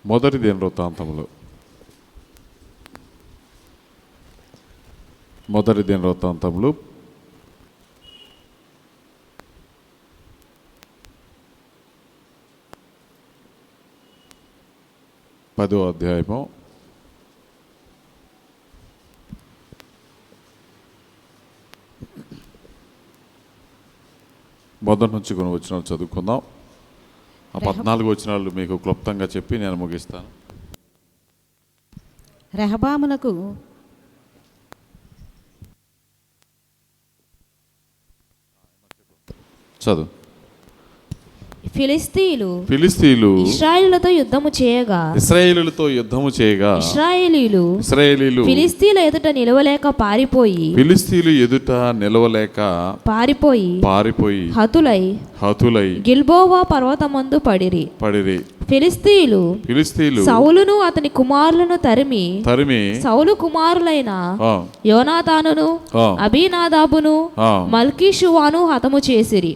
మొదటి దినవృత్తాంతములు 10వ అధ్యాయము 1 నుంచి కొన్ని వచనాలు చదువుకుందాం. ఆ 14 వచనాలు మీకు క్లుప్తంగా చెప్పి నేను ముగిస్తాను. రెహబామునకు చదువు. ఫిలిస్తీయులు ఇశ్రాయేలులతో యుద్ధము చేయగా ఇశ్రాయేలీయులు ఫిలిస్తీయుల ఎదుట నిలవలేక పారిపోయి హతులై గిల్బోవా పర్వతమందు పడిరి. ఫిలిస్తీయులు సౌలును అతని కుమారులను తరిమి సౌలు కుమారులైన యోనాతానును అబీనాదాబును మల్కీషువాను హతము చేసిరి.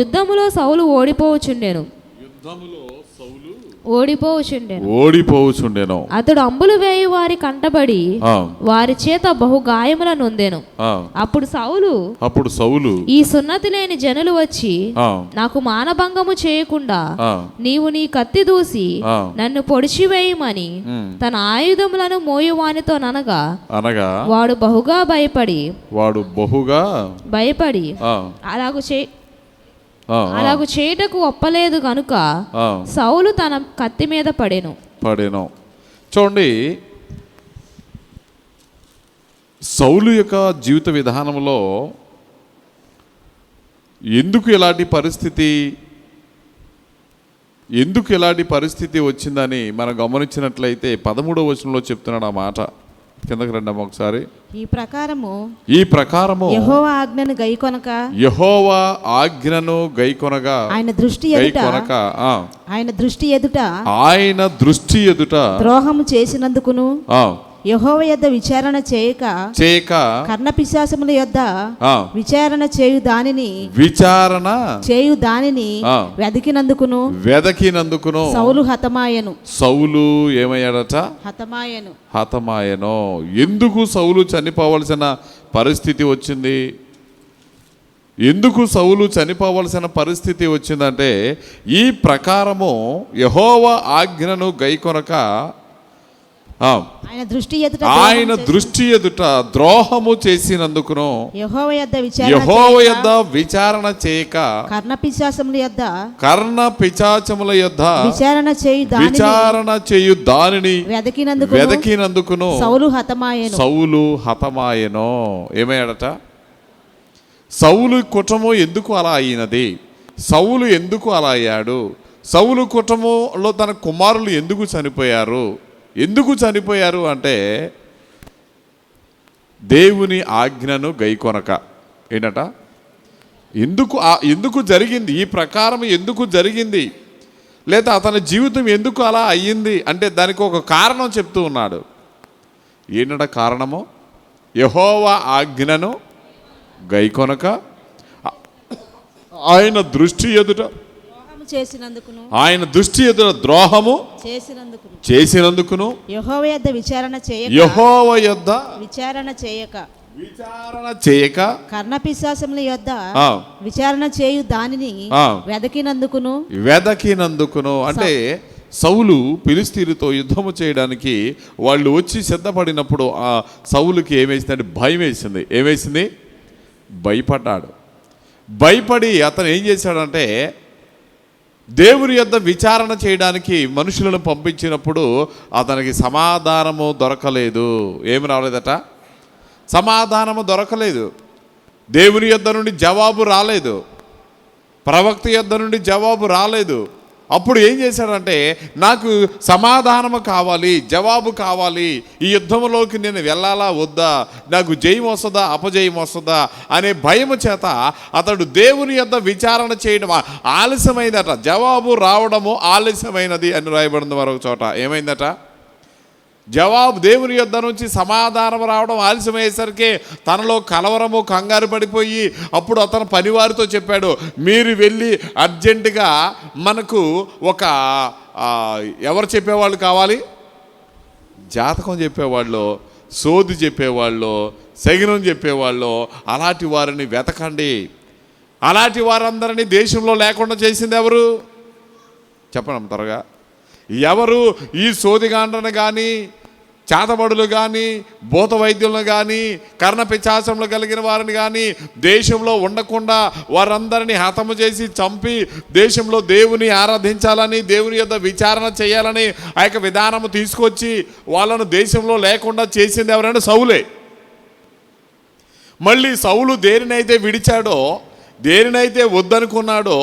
యుద్ధములో సౌలు ఓడిపోవచుండెను. అతడు అంబులు వేయి వారి కంటబడి వారి చేత బహు గాయముల నొందెను. అప్పుడు సౌలు ఈ సున్నతి లేని జనులు వచ్చి నాకు మానభంగము చేయకుండా నీవు నీ కత్తి దూసి నన్ను పొడిచివేయమని తన ఆయుధములను మోయువానితో అనగా వాడు బహుగా భయపడి అలాగు చేయుటకు ఒప్పలేదు కనుక సౌలు తన కత్తి మీద పడెను. చూడండి, సౌలు యొక్క జీవిత విధానంలో ఎందుకు ఇలాంటి పరిస్థితి వచ్చిందని మనం గమనించినట్లయితే 13వ వచనంలో చెప్తున్నాడు ఆ మాట. కిందకి రండమ్మ ఒకసారి. ఈ ప్రకారము యెహోవా ఆజ్ఞను గైకొనగా ఆయన దృష్టి ఎదుట ద్రోహము చేసినందుకును యెహోవా యొద్ద విచారణ చేయక కర్ణపిశాచముల యొద్ద విచారణ చేయు దానిని వెదకినందుకును సౌలు ఏమయ్యాడట? హతమాయను. ఎందుకు సౌలు చనిపోవలసిన పరిస్థితి వచ్చిందంటే ఈ ప్రకారము యెహోవా ఆజ్ఞను గైకొనక ఆయన దృష్టి ఎదుట ద్రోహము చేసినందుకును యెహోవా యొద్ద విచారణ చేయక కర్ణ పిశాచముల యొద్ద విచారణ చేయు దానిని వెదకినందుకును సౌలు హతమాయెను. ఏమయ్యాడట? సౌలు కుటుంబం ఎందుకు అలా అయినది? సౌలు ఎందుకు అలా అయ్యాడు? సౌలు కుటుంబంలో తన కుమారులు ఎందుకు చనిపోయారు అంటే దేవుని ఆజ్ఞను గైకొనక. ఏంటట? ఎందుకు జరిగింది? ఈ ప్రకారం ఎందుకు జరిగింది? లేదా అతని జీవితం ఎందుకు అలా అయ్యింది అంటే దానికి ఒక కారణం చెప్తూ ఉన్నాడు. ఏంటట కారణము? యెహోవా ఆజ్ఞను గైకొనక ఆయన దృష్టి ఎదుట ద్రోహము చేసినందుకును యెహోవా యొద్ద విచారణ చేయక కర్ణపిశాచముల యొద్ద విచారణ చేయు దానిని వెదకినందుకును అంటే సౌలు ఫిలిస్తీయులతో యుద్ధము చేయడానికి వాళ్ళు వచ్చి సిద్ధపడినప్పుడు ఆ సౌలుకి ఏమేసిందంటే భయం వేసింది. ఏమేసింది? భయపడ్డాడు. భయపడి అతను ఏం చేశాడంటే దేవుని యొద్ద విచారణ చేయడానికి మనుషులను పంపించినప్పుడు అతనికి సమాధానము దొరకలేదు. ఏమి రాలేదట? సమాధానము దొరకలేదు. దేవుని యొద్ద నుండి జవాబు రాలేదు. ప్రవక్త యొద్ద నుండి జవాబు రాలేదు. అప్పుడు ఏం చేశాడంటే నాకు సమాధానము కావాలి, జవాబు కావాలి, ఈ యుద్ధంలోకి నేను వెళ్ళాలా వద్దా, నాకు జయం వస్తుందా అపజయం వస్తుందా అనే భయము చేత అతడు దేవుని యొద్ద విచారణ చేయడం ఆలస్యమైందట. జవాబు రావడము ఆలస్యమైనది అని రాయబడింది మరొక చోట. ఏమైందట? జవాబు దేవుని యొద్ద నుంచి సమాధానం రావడం ఆలస్యమయ్యేసరికి తనలో కలవరము కంగారు పడిపోయి అప్పుడు అతను పనివారితో చెప్పాడు, మీరు వెళ్ళి అర్జెంటుగా మనకు ఒక ఎవరు చెప్పేవాళ్ళు కావాలి? జాతకం చెప్పేవాళ్ళు, సోది చెప్పేవాళ్ళు, సగినం చెప్పేవాళ్ళు, అలాంటి వారిని వెతకండి. అలాంటి వారందరినీ దేశంలో లేకుండా చేసింది ఎవరు? చెప్పండి త్వరగా. ఎవరు ఈ సోదిగాండ్రను కానీ, చేతబడులు కానీ, భూత వైద్యులను కానీ, కర్ణపిశాచములు కలిగిన వారిని కానీ దేశంలో ఉండకుండా వారందరినీ హతము చేసి చంపి దేశంలో దేవుని ఆరాధించాలని, దేవుని యొద్ద విచారణ చేయాలని ఆ యొక్క విధానము తీసుకొచ్చి వాళ్ళను దేశంలో లేకుండా చేసింది ఎవరైనా? సౌలే. మళ్ళీ సౌలు దేనినైతే విడిచాడో, దేనినైతే వద్దనుకున్నాడో,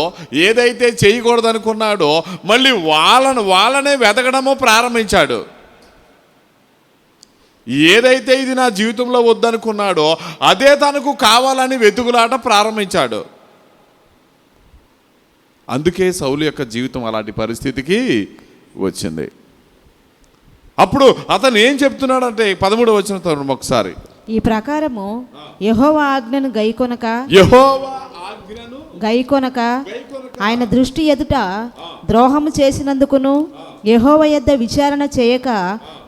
ఏదైతే చేయకూడదనుకున్నాడో మళ్ళీ వాళ్ళనే వెతకడము ప్రారంభించాడు. ఏదైతే ఇది నా జీవితంలో వద్దనుకున్నాడో అదే తనకు కావాలని వెతుకులాట ప్రారంభించాడు. అందుకే సౌలు యొక్క జీవితం అలాంటి పరిస్థితికి వచ్చింది. అప్పుడు అతను ఏం చెప్తున్నాడంటే 13వ వచనం ఒకసారి, ఈ ప్రకారము యెహోవా ఆజ్ఞను గైకొనక ఆయన దృష్టి ఎదుట ద్రోహము చేసినందుకును, యెహోవా యొద్ద విచారణ చేయక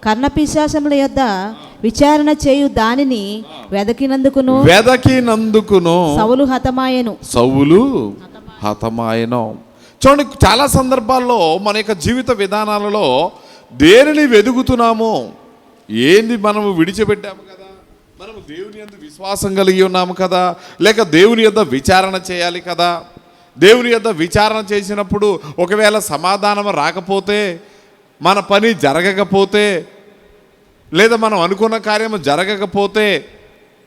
కర్ణపిశాచముల యొద్ద విచారణ చేయు దానిని వెదకినందుకును సౌలు హతమాయెను. చూడండి, చాలా సందర్భాల్లో మన యొక్క జీవిత విధానాలలో దేనిని వెదుగుతున్నామో, ఏంది మనము విడిచిపెట్టాము కదా, మనము దేవుని యందు విశ్వాసం కలిగి ఉన్నాము కదా, లేక దేవుని యొద్ద విచారణ చేయాలి కదా. దేవుని యొద్ద విచారణ చేసినప్పుడు ఒకవేళ సమాధానం రాకపోతే, మన పని జరగకపోతే, లేదా మనం అనుకున్న కార్యము జరగకపోతే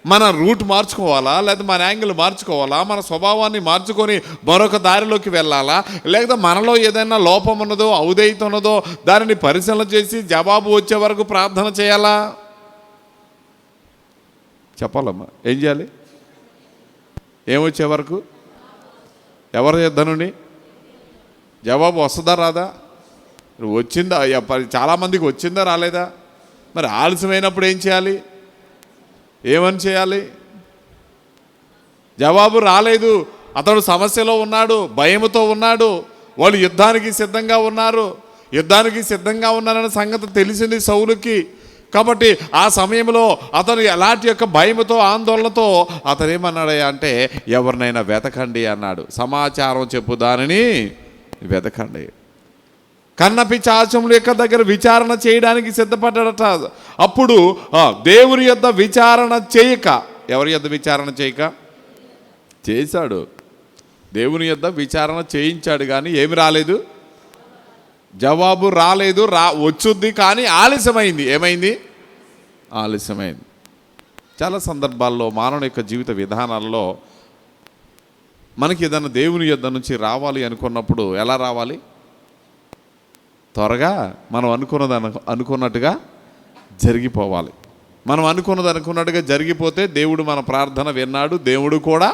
మన రూట్ మార్చుకోవాలా, లేదా మన యాంగిల్ మార్చుకోవాలా, మన స్వభావాన్ని మార్చుకొని మరొక దారిలోకి వెళ్ళాలా, లేదా మనలో ఏదైనా లోపం ఉన్నదో, ఔదైతే ఉన్నదో దానిని పరిశీలన చేసి జవాబు వచ్చే వరకు ప్రార్థన చేయాలా? చెప్పాలమ్మా, ఏం చేయాలి? ఏమొచ్చే వరకు? ఎవరు ధనుని జవాబు వస్తుందా రాదా? వచ్చిందా? చాలామందికి వచ్చిందా రాలేదా? మరి ఆలస్యమైనప్పుడు ఏం చేయాలి? ఏమని చేయాలి? జవాబు రాలేదు, అతడు సమస్యలో ఉన్నాడు, భయముతో ఉన్నాడు, వాళ్ళు యుద్ధానికి సిద్ధంగా ఉన్నారనే సంగతి తెలిసింది సౌలుకి. కాబట్టి ఆ సమయంలో అతను ఎలాంటి యొక్క భయముతో, ఆందోళనతో అతను ఏమన్నాడు అంటే, ఎవరినైనా వెతకండి అన్నాడు. సమాచారం చెప్పు దానిని వెతకండి. కర్ణపిశాచముల యొక్క దగ్గర విచారణ చేయడానికి సిద్ధపడ్డాడట. అప్పుడు దేవుని యొద్ద విచారణ చేయక, ఎవరి యొద్ద విచారణ చేయక చేశాడు, దేవుని యొద్ద విచారణ చేయించాడు, కానీ ఏమి రాలేదు, జవాబు రాలేదు. వచ్చుద్ది కానీ ఆలస్యమైంది. ఏమైంది? ఆలస్యమైంది. చాలా సందర్భాల్లో మానవుని యొక్క జీవిత విధానాల్లో మనకి ఏదైనా దేవుని యొద్ద నుంచి రావాలి అనుకున్నప్పుడు ఎలా రావాలి? త్వరగా మనం అనుకున్నట్టుగా జరిగిపోవాలి. మనం అనుకున్నట్టుగా జరిగిపోతే దేవుడు మన ప్రార్థన విన్నాడు, దేవుడు కూడా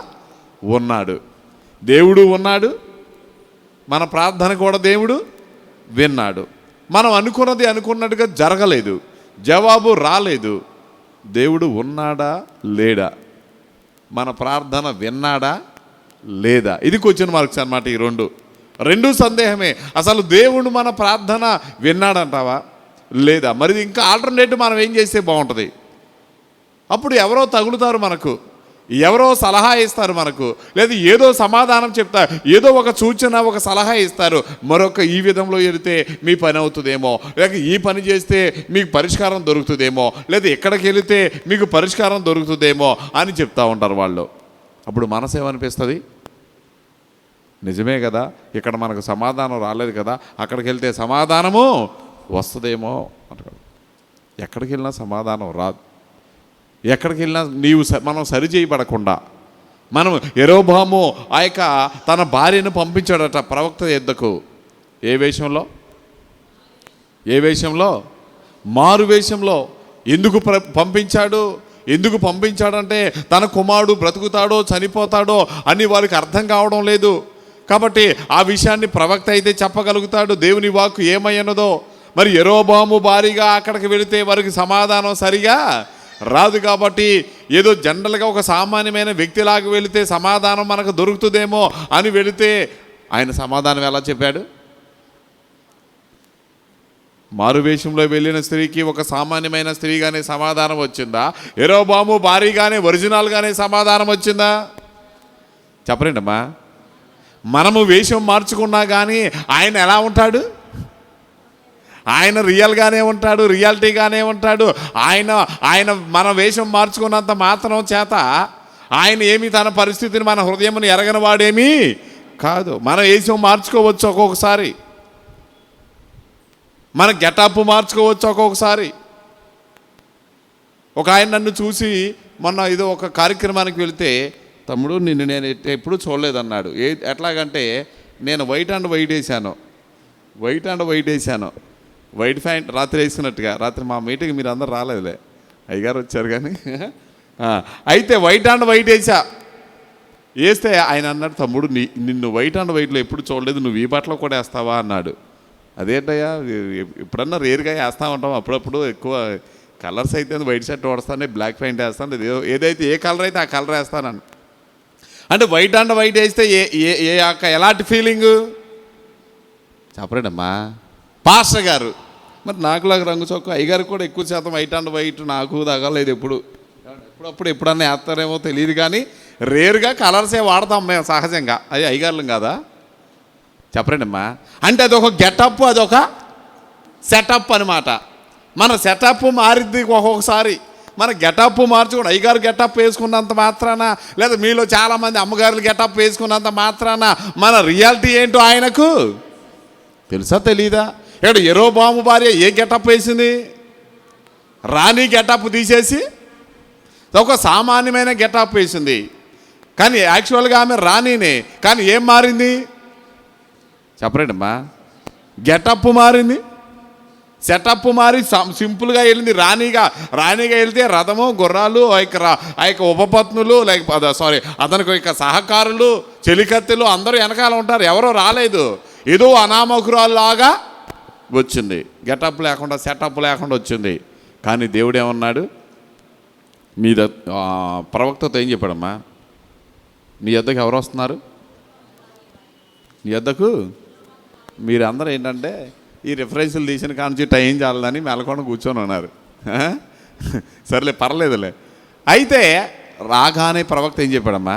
ఉన్నాడు. మన ప్రార్థన కూడా దేవుడు విన్నాడు. మనం అనుకున్నట్టుగా జరగలేదు, జవాబు రాలేదు, దేవుడు ఉన్నాడా లేడా, మన ప్రార్థన విన్నాడా లేదా? ఇది క్వశ్చన్ మార్క్స్ అన్నమాట. ఈ రెండు సందేహమే. అసలు దేవుడు మన ప్రార్థన విన్నాడంటావా లేదా? మరి ఇంకా ఆల్టర్నేటివ్ మనం ఏం చేస్తే బాగుంటుంది? అప్పుడు ఎవరో తగులుతారు మనకు, ఎవరో సలహా ఇస్తారు మనకు, లేదా ఏదో సమాధానం చెప్తారు, ఏదో ఒక సూచన, ఒక సలహా ఇస్తారు. మరొక ఈ విధంలో వెళితే మీ పని అవుతుందేమో, లేక ఈ పని చేస్తే మీకు పరిష్కారం దొరుకుతుందేమో, లేదా ఎక్కడికి వెళితే మీకు పరిష్కారం దొరుకుతుందేమో అని చెప్తూ ఉంటారు వాళ్ళు. అప్పుడు మనసు ఏమనిపిస్తుంది? నిజమే కదా, ఇక్కడ మనకు సమాధానం రాలేదు కదా, అక్కడికి వెళ్తే సమాధానము వస్తుందేమో అంటాడు. ఎక్కడికి వెళ్ళినా సమాధానం రాదు. ఎక్కడికి వెళ్ళినా మనం సరిచేయబడకుండా, మనం యెరోబాము ఆ యొక్క తన భార్యను పంపించాడట ప్రవక్త యొద్దకు. ఏ వేషంలో? మారు వేషంలో. ఎందుకు పంపించాడంటే తన కుమారుడు బ్రతుకుతాడో చనిపోతాడో అని వారికి అర్థం కావడం లేదు. కాబట్టి ఆ విషయాన్ని ప్రవక్త అయితే చెప్పగలుగుతాడు, దేవుని వాక్కు ఏమయ్యన్నదో. మరి యెరోబాము భారీగా అక్కడికి వెళితే వారికి సమాధానం సరిగా రాదు. కాబట్టి ఏదో జనరల్గా ఒక సామాన్యమైన వ్యక్తిలాగా వెళితే సమాధానం మనకు దొరుకుతుందేమో అని వెళితే ఆయన సమాధానం ఎలా చెప్పాడు? మారువేషంలో వెళ్ళిన స్త్రీకి ఒక సామాన్యమైన స్త్రీగానే సమాధానం వచ్చిందా? యెరోబాము భారీగానే ఒరిజినల్గానే సమాధానం వచ్చిందా? చెప్పరండి అమ్మా. మనము వేషం మార్చుకున్నా కానీ ఆయన ఎలా ఉంటాడు? ఆయన రియల్గానే ఉంటాడు, రియాలిటీగానే ఉంటాడు. ఆయన మన వేషం మార్చుకున్నంత మాత్రం చేత ఆయన ఏమి తన పరిస్థితిని మన హృదయమును ఎరగని వాడేమీ కాదు. మన వేషం మార్చుకోవచ్చు ఒక్కొక్కసారి, మన గెటప్ మార్చుకోవచ్చు ఒక్కొక్కసారి. ఒక ఆయన నన్ను చూసి మొన్న ఏదో ఒక కార్యక్రమానికి వెళితే, తమ్ముడు నిన్ను నేను ఎప్పుడూ చూడలేదన్నాడు. ఎట్లాగంటే నేను వైట్ అండ్ వైట్ వేసాను, వైట్ ప్యాంట్ రాత్రి వేసుకున్నట్టుగా. రాత్రి మా మీటింగ్ మీరు అందరు రాలేదులే, అయ్యగారు వచ్చారు కానీ అయితే వైట్ అండ్ వైట్ వేస్తే ఆయన అన్నాడు, తమ్ముడు నిన్ను వైట్ అండ్ వైట్లో ఎప్పుడు చూడలేదు, నువ్వు ఈ బట్టలో కూడా వేస్తావా అన్నాడు. అదేంటయ్యా, ఎప్పుడన్నా రేరుగా వేస్తూ ఉంటాం, అప్పుడప్పుడు ఎక్కువ కలర్స్ అయితే వైట్ షర్ట్ వాడతాను, బ్లాక్ ప్యాంట్ వేస్తాను, ఏదైతే ఏ కలర్ అయితే ఆ కలర్ వేస్తాను. అంటే వైట్ అండ్ వైట్ వేస్తే ఎలాంటి ఫీలింగు చెప్పలేడమ్మా పాస్టర్ గారు. మరి నాకులాగా రంగు చొక్క అయ్యగారు కూడా ఎక్కువ శాతం వైట్ అండ్ వైట్ నాకు తగలేదు. ఎప్పుడన్నా వేస్తారేమో తెలియదు కానీ రేరుగా కలర్సే వాడతాం మేము సహజంగా. అది అయ్యగారులం కాదా? చెప్పరండమ్మా. అంటే అదొక గెటప్, అదొక సెటప్ అనమాట. మన సెటప్ మారిద్ది ఒక్కొక్కసారి. మన గెటప్ మార్చుకోండి. అయ్యగారు గెటప్ వేసుకున్నంత మాత్రాన, లేదా మీలో చాలామంది అమ్మగారులు గెటప్ వేసుకున్నంత మాత్రాన మన రియాలిటీ ఏంటో ఆయనకు తెలుసా తెలీదా? ఇక్కడ యెరోబాము భార్య ఏ గెటప్ వేసింది? రాణి గెటప్ తీసేసి ఒక సామాన్యమైన గెటప్ వేసింది. కానీ యాక్చువల్గా ఆమె రాణినే. కానీ ఏం మారింది చెప్పరేంటమ్మా? గెటప్ మారింది, సెటప్ మారి సింపుల్గా వెళ్ళింది. రాణిగా వెళ్తే రథము, గుర్రాలు, ఆ యొక్క ఉపపత్నులు, లేకపోతే అతనికి యొక్క సహకారులు, చెలికత్తెలు అందరూ వెనకాల ఉంటారు. ఎవరో రాలేదు, ఏదో అనామకురాల్లాగా వచ్చింది. గెటప్ లేకుండా, సెటప్ లేకుండా వచ్చింది. కానీ దేవుడు ఏమన్నాడు? ప్రవక్తతో ఏం చెప్పాడమ్మా? నీ యొద్దకు ఎవరు వస్తున్నారు? నీ యొద్దకు మీరందరూ ఏంటంటే ఈ రిఫరెన్స్లు తీసిన కానుంచి టైం చాలని మెలకుండా కూర్చొని ఉన్నారు. సర్లే పర్లేదులే. అయితే రాగానే ప్రవక్త ఏం చెప్పాడమ్మా?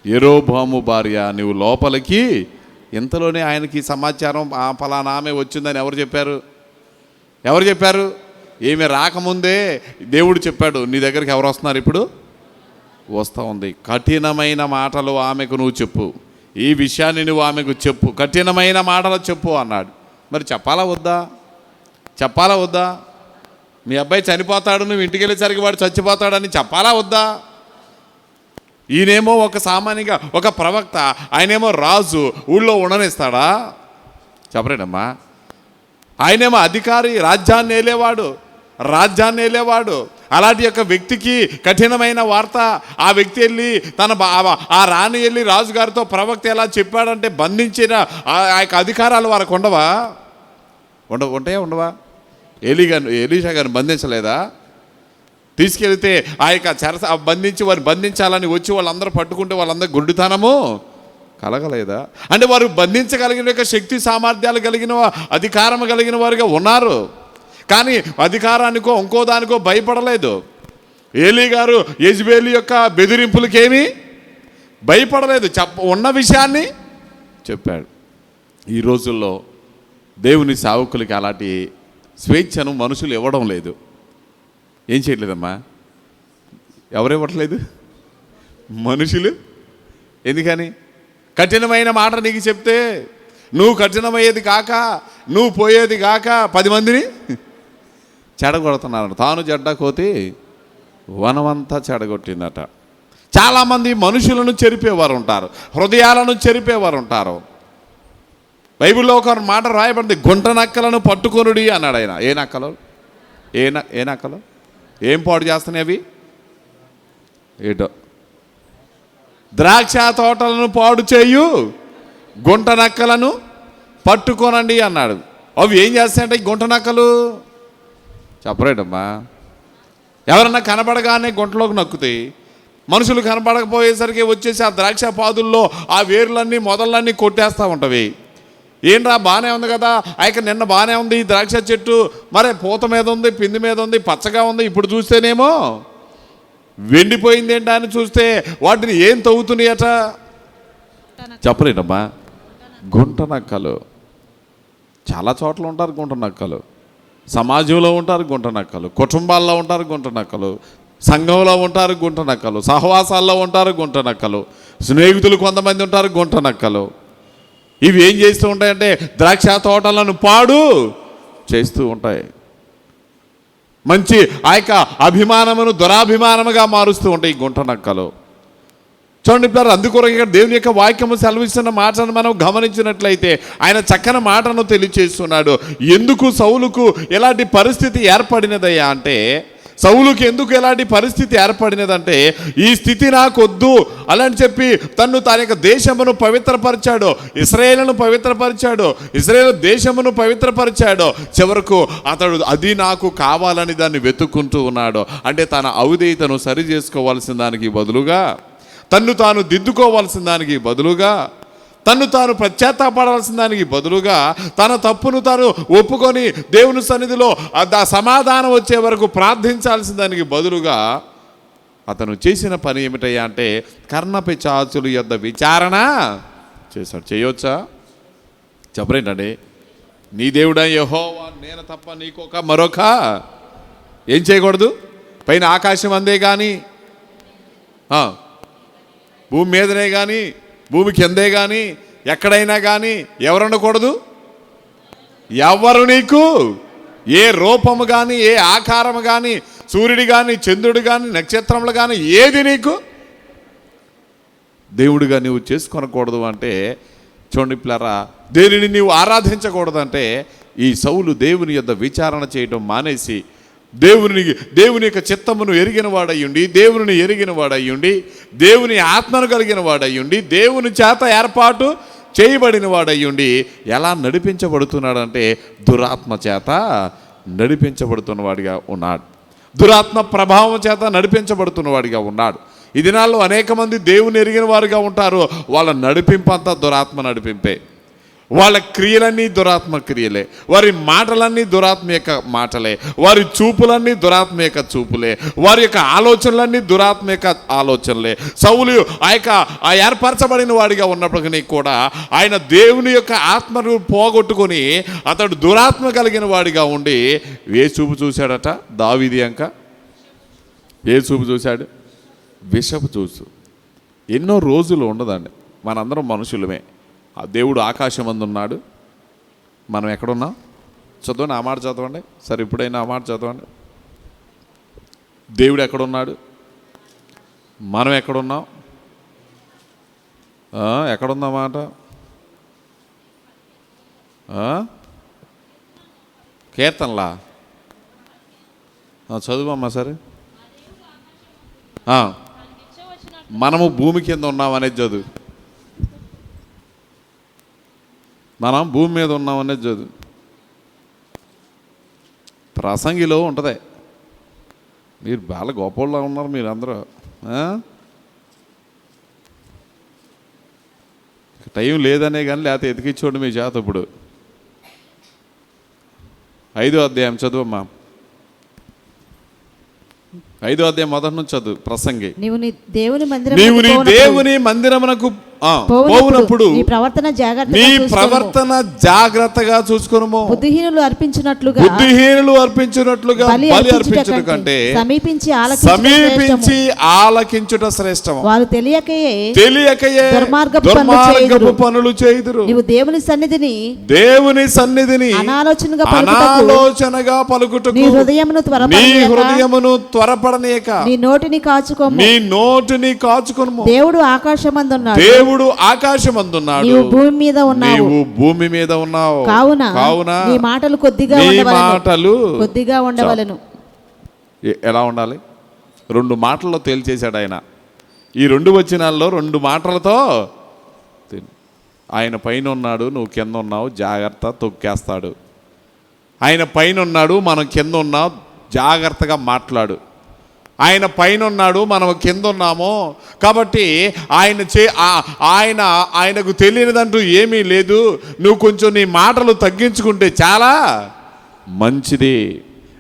యెరోబాము భార్య నువ్వు లోపలికి. ఇంతలోనే ఆయనకి సమాచారం ఫలానా ఆమె వచ్చిందని ఎవరు చెప్పారు? ఏమి రాకముందే దేవుడు చెప్పాడు, నీ దగ్గరికి ఎవరు వస్తున్నారు? ఇప్పుడు వస్తూ ఉంది. కఠినమైన మాటలు ఆమెకు నువ్వు చెప్పు, ఈ విషయాన్ని నువ్వు ఆమెకు చెప్పు, కఠినమైన మాటలు చెప్పు అన్నాడు. మరి చెప్పాలా వద్దా? మీ అబ్బాయి చనిపోతాడు, నువ్వు ఇంటికి వెళ్ళేసరికి వాడు చచ్చిపోతాడని చెప్పాలా వద్దా? ఈయనేమో ఒక సామాన్యంగా ఒక ప్రవక్త, ఆయనేమో రాజు, ఊళ్ళో ఉండనిస్తాడా? చెప్పరేనమ్మా. ఆయనేమో అధికారి, రాజ్యాన్ని ఏలేవాడు. అలాంటి యొక్క వ్యక్తికి కఠినమైన వార్త. ఆ వ్యక్తి వెళ్ళి ఆ రాణి వెళ్ళి రాజుగారితో ప్రవక్త ఎలా చెప్పాడంటే బంధించిన ఆ యొక్క అధికారాలు వారికి ఉండవా? ఎలీషా గారిని బంధించలేదా? తీసుకెళ్తే ఆ యొక్క వారిని బంధించాలని వచ్చి వాళ్ళందరూ పట్టుకుంటే వాళ్ళందరూ గుడ్డితనము కలగలేదా? అంటే వారు బంధించగలిగిన యొక్క శక్తి సామర్థ్యాలు కలిగిన, అధికారం కలిగిన వారుగా ఉన్నారు. కానీ అధికారానికో ఇంకో దానికో భయపడలేదు. ఏలీ గారు యెజబెలు యొక్క బెదిరింపులకేమీ భయపడలేదు, ఉన్న విషయాన్ని చెప్పాడు. ఈ రోజుల్లో దేవుని సేవకులకి అలాంటి స్వేచ్ఛను మనుషులు ఇవ్వడం లేదు. ఏం చేయట్లేదమ్మా? ఎవరు ఇవ్వట్లేదు? మనుషులు. ఎందుకని? కఠినమైన మాట నీకు చెప్తే నువ్వు కఠినమయ్యేది కాక, నువ్వు పోయేది కాక 10 మందిని చెడగొడుతున్నాడు. తాను జడ్డ కోతి వనమంతా చెడగొట్టిందట. చాలామంది మనుషులను చెరిపేవారు ఉంటారు, హృదయాలను చెరిపేవారు ఉంటారు. బైబిల్లో ఒక మాట రాయబడింది, గుంట నక్కలను పట్టుకొనుడి అన్నాడు ఆయన. ఏ నక్కలు ఏం పాడు చేస్తున్నాయి అవి? ఏటో ద్రాక్ష తోటలను పాడు చేయు గుంట నక్కలను పట్టుకోనండి అన్నాడు. అవి ఏం చేస్తాయంటే ఈ గుంట నక్కలు చెప్పరేటమ్మా. ఎవరన్నా కనపడగానే గుంటలోకి నక్కుతాయి. మనుషులు కనపడకపోయేసరికి వచ్చేసి ఆ ద్రాక్ష పాదుల్లో ఆ వేర్లన్నీ మొదలన్నీ కొట్టేస్తూ ఉంటవి. ఏంట్రా బాగానే ఉంది కదా, ఆయక నిన్న బాగానే ఉంది ఈ ద్రాక్ష చెట్టు, మరి పూత మీద ఉంది, పిండి మీద ఉంది, పచ్చగా ఉంది, ఇప్పుడు చూస్తేనేమో వెండిపోయింది ఏంటా అని చూస్తే వాటిని ఏం తవ్వుతున్నాయట చెప్పలేనమ్మా. గుంట నక్కలు. చాలా చోట్ల ఉంటారు గుంట నక్కలు. సమాజంలో ఉంటారు గుంట నక్కలు, కుటుంబాల్లో ఉంటారు గుంట నక్కలు, సంఘంలో ఉంటారు గుంట నక్కలు, సహవాసాల్లో ఉంటారు గుంట నక్కలు, స్నేహితులు కొంతమంది ఉంటారు గుంట నక్కలు. ఇవి ఏం చేస్తూ ఉంటాయంటే ద్రాక్ష తోటలను పాడు చేస్తూ ఉంటాయి. మంచి ఆ యొక్క అభిమానమును దురాభిమానముగా మారుస్తూ ఉంటాయి ఈ గుంట నక్కలు. చూడండి పిల్లలు, అందుకొరకు ఇక్కడ దేవుని యొక్క వాక్యము సెలవిస్తున్న మాటను మనం గమనించినట్లయితే ఆయన చక్కని మాటను తెలియచేస్తున్నాడు. ఎందుకు సౌలుకు ఎలాంటి పరిస్థితి ఏర్పడినదయ్యా అంటే, సౌలుకి ఎందుకు ఎలాంటి పరిస్థితి ఏర్పడినదంటే, ఈ స్థితి నాకొద్దు అని చెప్పి తను తన యొక్క దేశమును పవిత్రపరిచాడు, ఇశ్రాయేలును పవిత్రపరిచాడు, ఇశ్రాయేలు దేశమును పవిత్రపరిచాడు. చివరకు అతడు అది నాకు కావాలని దాన్ని వెతుక్కుంటూ ఉన్నాడు. అంటే తన అవిధేయతను సరి చేసుకోవాల్సిన దానికి బదులుగా, తన్ను తాను దిద్దుకోవాల్సిన దానికి బదులుగా, తన్ను తాను పశ్చాత్తాపడాల్సిన దానికి బదులుగా, తన తప్పును తాను ఒప్పుకొని దేవుని సన్నిధిలో సమాధానం వచ్చే వరకు ప్రార్థించాల్సిన దానికి బదులుగా అతను చేసిన పని ఏమిటయ్యా అంటే కర్ణపిశాచుల యొద్ద విచారణ చేశాడు. చేయొచ్చా చెప్పరేంటండి? నీ దేవుడా యెహోవా నేను తప్ప నీకొక మరొక ఏం చేయకూడదు, పైన ఆకాశం అందే కానీ, భూమి మీదనే కానీ, భూమి కిందే కానీ, ఎక్కడైనా కానీ ఎవరు ఉండకూడదు. ఎవరు నీకు ఏ రూపము కానీ, ఏ ఆకారము కానీ, సూర్యుడు కానీ, చంద్రుడు కానీ, నక్షత్రములు కానీ ఏది నీకు దేవుడిగా నీవు చేసుకొనకూడదు అంటే, చూడండి పిల్లరా, దేనిని నీవు ఆరాధించకూడదు అంటే, ఈ సౌలు దేవుని యొద్ద విచారణ చేయడం మానేసి దేవుని యొక్క చిత్తమును ఎరిగిన వాడయ్యుండి, దేవుని ఎరిగిన వాడయ్యుండి, దేవుని ఆత్మను కలిగిన వాడయ్యుండి, దేవుని చేత ఏర్పాటు చేయబడిన వాడయ్యుండి ఎలా నడిపించబడుతున్నాడంటే దురాత్మ చేత నడిపించబడుతున్నవాడిగా ఉన్నాడు. దురాత్మ ప్రభావం చేత నడిపించబడుతున్నవాడిగా ఉన్నాడు. ఈ దినాల్లో అనేక మంది దేవుని ఎరిగిన వారుగా ఉంటారు. వాళ్ళ నడిపింపంతా దురాత్మ నడిపింపే. వాళ్ళ క్రియలన్నీ దురాత్మ క్రియలే, వారి మాటలన్నీ దురాత్మ యొక్క మాటలే, వారి చూపులన్నీ దురాత్మ యొక్క చూపులే, వారి యొక్క ఆలోచనలన్నీ దురాత్మ యొక్క ఆలోచనలే. సౌలు ఆ ఏర్పరచబడిన వాడిగా ఉన్నప్పటికీ కూడా ఆయన దేవుని యొక్క ఆత్మను పోగొట్టుకొని అతడు దురాత్మ కలిగిన వాడిగా ఉండి ఏ చూపు చూశాడట దావీదు అంక? ఏ చూపు చూశాడు? విషపు చూసు. ఎన్నో రోజులు ఉండదండి. మనందరం మనుషులమే. ఆ దేవుడు ఆకాశమందు ఉన్నాడు, మనం ఎక్కడున్నాం? చదవండి, ఆ మాట చదవండి. సరే, ఇప్పుడైనా ఆ మాట చదవండి. దేవుడు ఎక్కడున్నాడు, మనం ఎక్కడున్నాం? ఎక్కడుందా మాట? కీర్తనలా చదువమ్మా. సరే, మనము భూమి కింద ఉన్నాం అనేది చదువు. మనం భూమి మీద ఉన్నామనేది చదువు. ప్రసంగిలో ఉంటుంది. మీరు బాగా గొప్పలా ఉన్నారు మీరు అందరూ. టైం లేదనే కానీ లేకపోతే ఎతికించోండి మీ చేత. ఇప్పుడు 5వ అధ్యాయం చదువమ్మా. 5వ అధ్యాయం మొదటి నుంచి చదువు. ప్రసంగి. నీవు నీ దేవుని మందిరమునకు పోవునప్పుడు నీ ప్రవర్తన జాగ్రత్తగా చూసుకొనుము. బుద్ధిహీనులు అర్పించినట్లుగా బలి అర్పించుట కంటే సమీపించి ఆలకించుట శ్రేష్టము. వారు తెలియకయే దుర్మార్గపు పనులు చేయుదురు. నీవు దేవుని సన్నిధిని అనాలోచనగా పలుకుటకు నీ హృదయమును త్వరపడనీయక నీ నోటిని కాచుకొనుము. దేవుడు ఆకాశమందున్నాడు, నీవు భూమి మీద ఉన్నావు. కావున నీ మాటలు కొద్దిగా ఉండవలెను. ఎలా ఉండాలి? 2 మాటల్లో తేల్చేశాడు ఆయన. ఈ 2 వచనాల్లో 2 మాటలతో ఆయన పైన ఉన్నాడు, నువ్వు కింద ఉన్నావు, జాగ్రత్త, తొక్కేస్తాడు. ఆయన పైన ఉన్నాడు, మనం కింద ఉన్నాం, జాగ్రత్తగా మాట్లాడు. ఆయన పైన ఉన్నాడు, మనం కింద ఉన్నాము. కాబట్టి ఆయనకు తెలియనిదంటూ ఏమీ లేదు. నువ్వు కొంచెం నీ మాటలు తగ్గించుకుంటే చాలా మంచిది.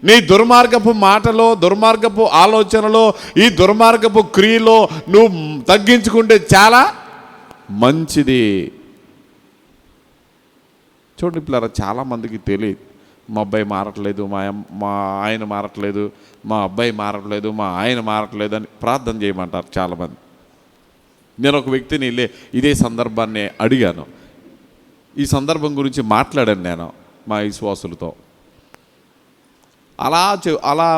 నీ దుర్మార్గపు మాటలో, దుర్మార్గపు ఆలోచనలో, ఈ దుర్మార్గపు క్రియలో నువ్వు తగ్గించుకుంటే చాలా మంచిది. చూడండి పిల్లరా, చాలామందికి తెలియదు, మా అబ్బాయి మారట్లేదు, మా ఆయన మారట్లేదు, మా అబ్బాయి మారట్లేదు, మా ఆయన మారట్లేదు అని ప్రార్థన చేయమంటారు చాలామంది. నేను ఒక వ్యక్తిని ఇదే సందర్భాన్ని అడిగాను. ఈ సందర్భం గురించి మాట్లాడాను నేను మా విశ్వాసులతో. అలా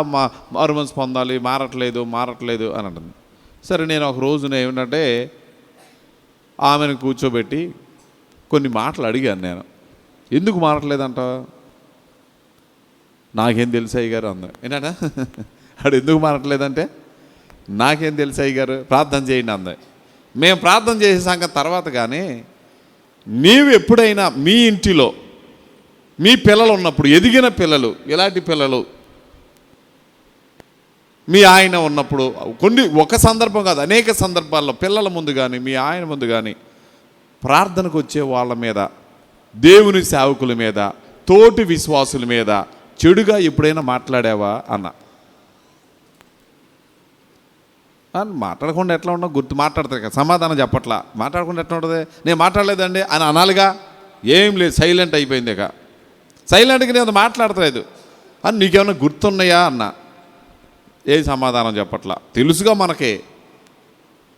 మారు మనసు పొందాలి, మారట్లేదు అని అంటుంది. సరే, నేను ఒక రోజున ఏమిటంటే ఆమెను కూర్చోబెట్టి కొన్ని మాటలు అడిగాను నేను. ఎందుకు మారట్లేదంట? నాకేం తెలుసు అయ్య గారు అంద. ఏంటంటే ఆడు ఎందుకు మారట్లేదంటే, నాకేం తెలుసు అయ్య గారు, ప్రార్థన చేయండి అంద. మేము ప్రార్థన చేసేసాక తర్వాత, కానీ నీవు ఎప్పుడైనా మీ ఇంటిలో మీ పిల్లలు ఉన్నప్పుడు, ఎదిగిన పిల్లలు, ఎలాంటి పిల్లలు, మీ ఆయన ఉన్నప్పుడు, ఒక సందర్భం కాదు, అనేక సందర్భాల్లో పిల్లల ముందు కానీ మీ ఆయన ముందు కానీ ప్రార్థనకు వచ్చే వాళ్ళ మీద, దేవుని సేవకుల మీద, తోటి విశ్వాసుల మీద చెడుగా ఎప్పుడైనా మాట్లాడావా అన్న. మాట్లాడకుండా ఎట్లా ఉన్నా గుర్తు మాట్లాడతారు కదా, సమాధానం చెప్పట్లా. మాట్లాడకుండా ఎట్లా ఉంటుంది? నేను మాట్లాడలేదండి అని అనాలిగా. ఏం లేదు, సైలెంట్ అయిపోయింది. ఇక సైలెంట్గా నేను మాట్లాడతలేదు అని నీకేమైనా గుర్తున్నాయా అన్న. ఏ సమాధానం చెప్పట్లా. తెలుసుగా మనకి.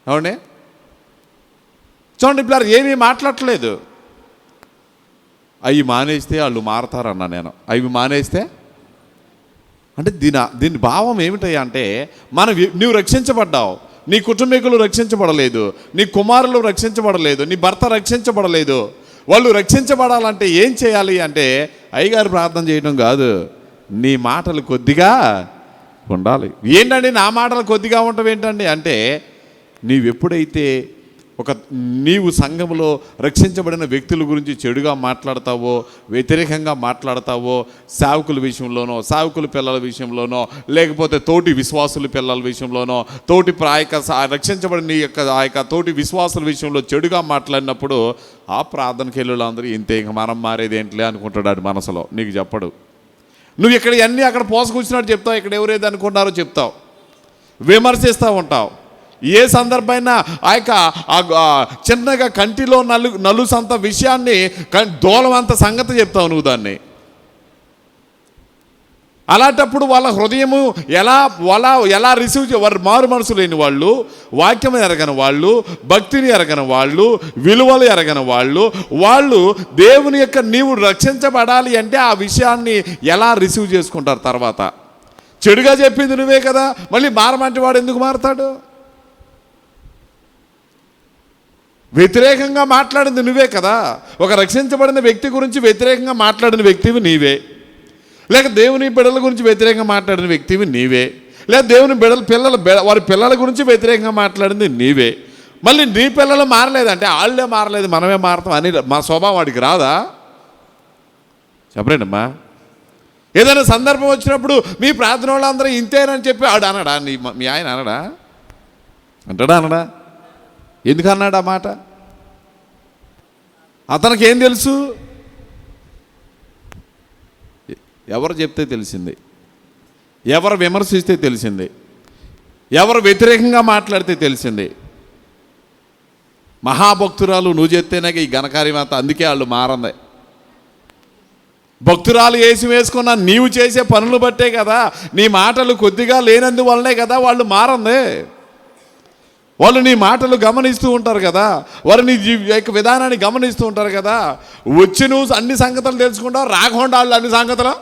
అవునే? చూడండి ఇప్పుడు ఏమీ మాట్లాడట్లేదు. అవి మానేస్తే వాళ్ళు మారతారన్నా నేను. అవి మానేస్తే అంటే దీని భావం ఏమిటయ్యా అంటే, నువ్వు రక్షించబడ్డావు, నీ కుటుంబీకులు రక్షించబడలేదు, నీ కుమారులు రక్షించబడలేదు, నీ భర్త రక్షించబడలేదు. వాళ్ళు రక్షించబడాలంటే ఏం చేయాలి అంటే, అయ్యగారు ప్రార్థన చేయడం కాదు, నీ మాటలు కొద్దిగా ఉండాలి. ఏంటండి నా మాటలు కొద్దిగా ఉండటం ఏంటండి అంటే, నీవెప్పుడైతే నీవు సంఘంలో రక్షించబడిన వ్యక్తుల గురించి చెడుగా మాట్లాడతావో, వ్యతిరేకంగా మాట్లాడతావో, సేవకుల విషయంలోనో, సేవకుల పిల్లల విషయంలోనో, లేకపోతే తోటి విశ్వాసుల పిల్లల విషయంలోనో, తోటి రక్షించబడిన ఆ యొక్క తోటి విశ్వాసుల విషయంలో చెడుగా మాట్లాడినప్పుడు, ఆ ప్రార్థనకి వెళ్ళేళ్ళందరూ ఇంతే, ఇంక మనం మారేది ఏంటిలే అనుకుంటాడు మనసులో. నీకు చెప్పడు. నువ్వు ఇక్కడ అన్నీ అక్కడ పోసుకొచ్చినట్టు చెప్తావు, ఇక్కడ ఎవరేది అనుకున్నారో చెప్తావు, విమర్శిస్తూ ఉంటావు. ఏ సందర్భమైనా ఆ యొక్క చిన్నగా కంటిలో నలుసంత విషయాన్ని దూలమంత సంగతి చెప్తావు నువ్వు దాన్ని. అలాంటప్పుడు వాళ్ళ హృదయము ఎలా రిసీవ్ వారు మారు మనసు లేని వాళ్ళు, వాక్యం ఎరగని వాళ్ళు, భక్తిని ఎరగని వాళ్ళు, విలువలు ఎరగని వాళ్ళు దేవుని యొక్క నీవు రక్షించబడాలి అంటే ఆ విషయాన్ని ఎలా రిసీవ్ చేసుకుంటారు? తర్వాత చెడుగా చెప్పింది నువ్వే కదా, మళ్ళీ మారమంటే వాడు ఎందుకు మారతాడు? వ్యతిరేకంగా మాట్లాడింది నువ్వే కదా. ఒక రక్షించబడిన వ్యక్తి గురించి వ్యతిరేకంగా మాట్లాడిన వ్యక్తివి నీవే, లేక దేవుని బిడ్డల గురించి వ్యతిరేకంగా మాట్లాడిన వ్యక్తివి నీవే, లేదా దేవుని వారి పిల్లల గురించి వ్యతిరేకంగా మాట్లాడింది నీవే. మళ్ళీ నీ పిల్లలు మారలేదంటే వాళ్ళే మారలేదు, మనమే మారతాం అని మా స్వభావం వాడికి రాదా? చెప్పలేండమ్మా. ఏదైనా సందర్భం వచ్చినప్పుడు మీ ప్రార్థన వాళ్ళందరూ ఇంతేనని చెప్పి ఆడు అనడా? మీ ఆయన అనడా? అనడా? ఎందుకు అన్నాడు ఆ మాట? అతనికి ఏం తెలుసు? ఎవరు చెప్తే తెలిసింది, ఎవరు విమర్శిస్తే తెలిసింది, ఎవరు వ్యతిరేకంగా మాట్లాడితే తెలిసింది. మహాభక్తురాలు నువ్వు చెప్తేనే ఈ ఘనకార్యం అంతా. అందుకే వాళ్ళు మారంది. భక్తురాలు వేసుకున్నా నీవు చేసే పనులు బట్టే కదా, నీ మాటలు కొద్దిగా లేనందువల్లనే కదా వాళ్ళు మారంది. వాళ్ళు నీ మాటలు గమనిస్తూ ఉంటారు కదా, వారు నీ యొక్క విధానాన్ని గమనిస్తూ ఉంటారు కదా. వచ్చి నువ్వు అన్ని సంగతులు తెలుసుకుంటావు, రాకుండా వాళ్ళు అన్ని సంగతులు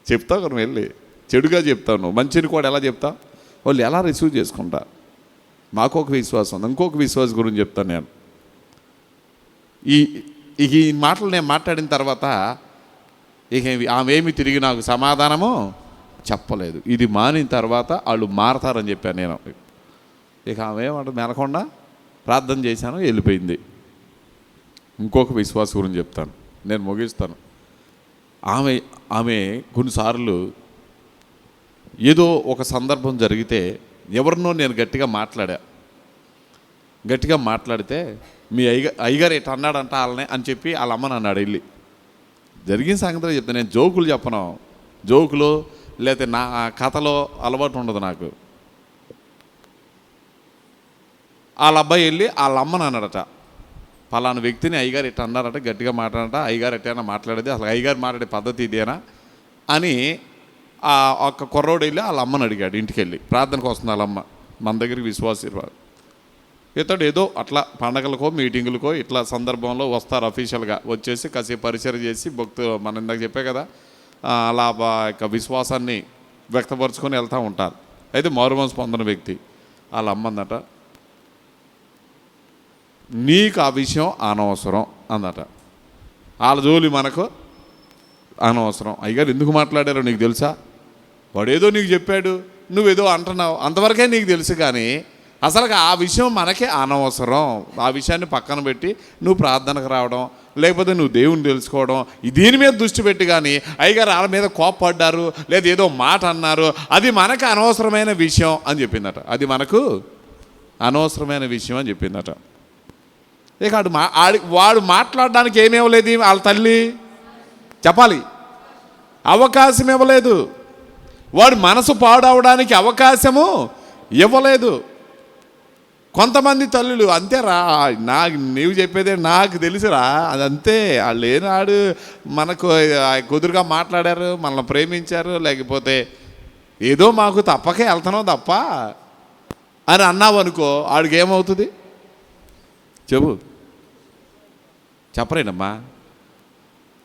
చెప్తావు కదా. నువ్వు వెళ్ళి చెడుగా చెప్తావు, నువ్వు మంచిని కూడా ఎలా చెప్తావు? వాళ్ళు ఎలా రిసీవ్ చేసుకుంటారు? మాకు ఒక విశ్వాసం ఉంది. ఇంకొక విశ్వాసం గురించి చెప్తాను నేను. ఈ మాటలు నేను మాట్లాడిన తర్వాత ఇక ఆమె ఏమి తిరిగి నాకు సమాధానము చెప్పలేదు. ఇది మానిన తర్వాత వాళ్ళు మారతారని చెప్పాను నేను. ఇక ఆమె ఏమంటే మెనకుండా ప్రార్థన చేశాను, వెళ్ళిపోయింది. ఇంకొక విశ్వాసం గురించి చెప్తాను, నేను ముగిస్తాను. ఆమె కొన్నిసార్లు ఏదో ఒక సందర్భం జరిగితే ఎవరినో నేను గట్టిగా మాట్లాడితే మీ అయ్యగారు ఎట్లా అన్నాడంట వాళ్ళని అని చెప్పి వాళ్ళ అమ్మని అన్నాడు వెళ్ళి. జరిగిన సంగతి చెప్తాను, నేను జోకులు చెప్పను. జోకులు లేకపోతే నా కథలో అలవాటు ఉండదు నాకు. వాళ్ళ అబ్బాయి వెళ్ళి వాళ్ళ అమ్మని అన్నాడట, పలానా వ్యక్తిని అయ్యగారు ఎట్లా అన్నారట, గట్టిగా మాట్లాడట, అయ్యగారు ఎట్టైనా మాట్లాడేది, అసలు అయ్యగారు మాట్లాడే పద్ధతి ఇదేనా అని ఆ ఒక్క కుర్రోడు వెళ్ళి వాళ్ళ అమ్మని అడిగాడు. ఇంటికి వెళ్ళి ప్రార్థనకు వస్తుంది వాళ్ళ అమ్మ, మన దగ్గరికి విశ్వాసీర్వాడు. ఇతడు ఏదో అట్లా పండగలకో మీటింగులకో ఇట్లా సందర్భంలో వస్తారు, అఫీషియల్గా వచ్చేసి కాసేపు పరిచయం చేసి భక్తులు మనం ఇందాక చెప్పే కదా అలా యొక్క విశ్వాసాన్ని వ్యక్తపరుచుకొని వెళ్తూ ఉంటారు. అయితే మారుమనసు పొందిన వ్యక్తి వాళ్ళ అమ్మందట, నీకు ఆ విషయం అనవసరం అందట. వాళ్ళ జోలి మనకు అనవసరం. అయ్యగారు ఎందుకు మాట్లాడారో నీకు తెలుసా, వాడేదో నీకు చెప్పాడు, నువ్వేదో అంటున్నావు, అంతవరకే నీకు తెలుసు, కానీ అసలు ఆ విషయం మనకే అనవసరం. ఆ విషయాన్ని పక్కన పెట్టి నువ్వు ప్రార్థనకు రావడం, లేకపోతే నువ్వు దేవుని తెలుసుకోవడం, దీని మీద దృష్టి పెట్టి, కానీ అయ్యగారు వాళ్ళ మీద కోప్పడ్డారు లేదా ఏదో మాట అన్నారు, అది మనకు అనవసరమైన విషయం అని చెప్పిందట. అది మనకు అనవసరమైన విషయం అని చెప్పిందట. ఇక వాడు మాట్లాడడానికి ఏమి ఇవ్వలేదు వాళ్ళ తల్లి, చెప్పాలి, అవకాశం ఇవ్వలేదు. వాడు మనసు పాడవడానికి అవకాశము ఇవ్వలేదు. కొంతమంది తల్లులు అంతేరా, నీవు చెప్పేదే నాకు తెలుసురా, అదంతే, వాళ్ళు ఏనాడు మనకు కుదురుగా మాట్లాడారు, మనల్ని ప్రేమించారు, లేకపోతే ఏదో మాకు తప్పకే వెళ్తున్నాం తప్ప అని అన్నావు అనుకో, వాడికి ఏమవుతుంది చెప్పరేనమ్మా,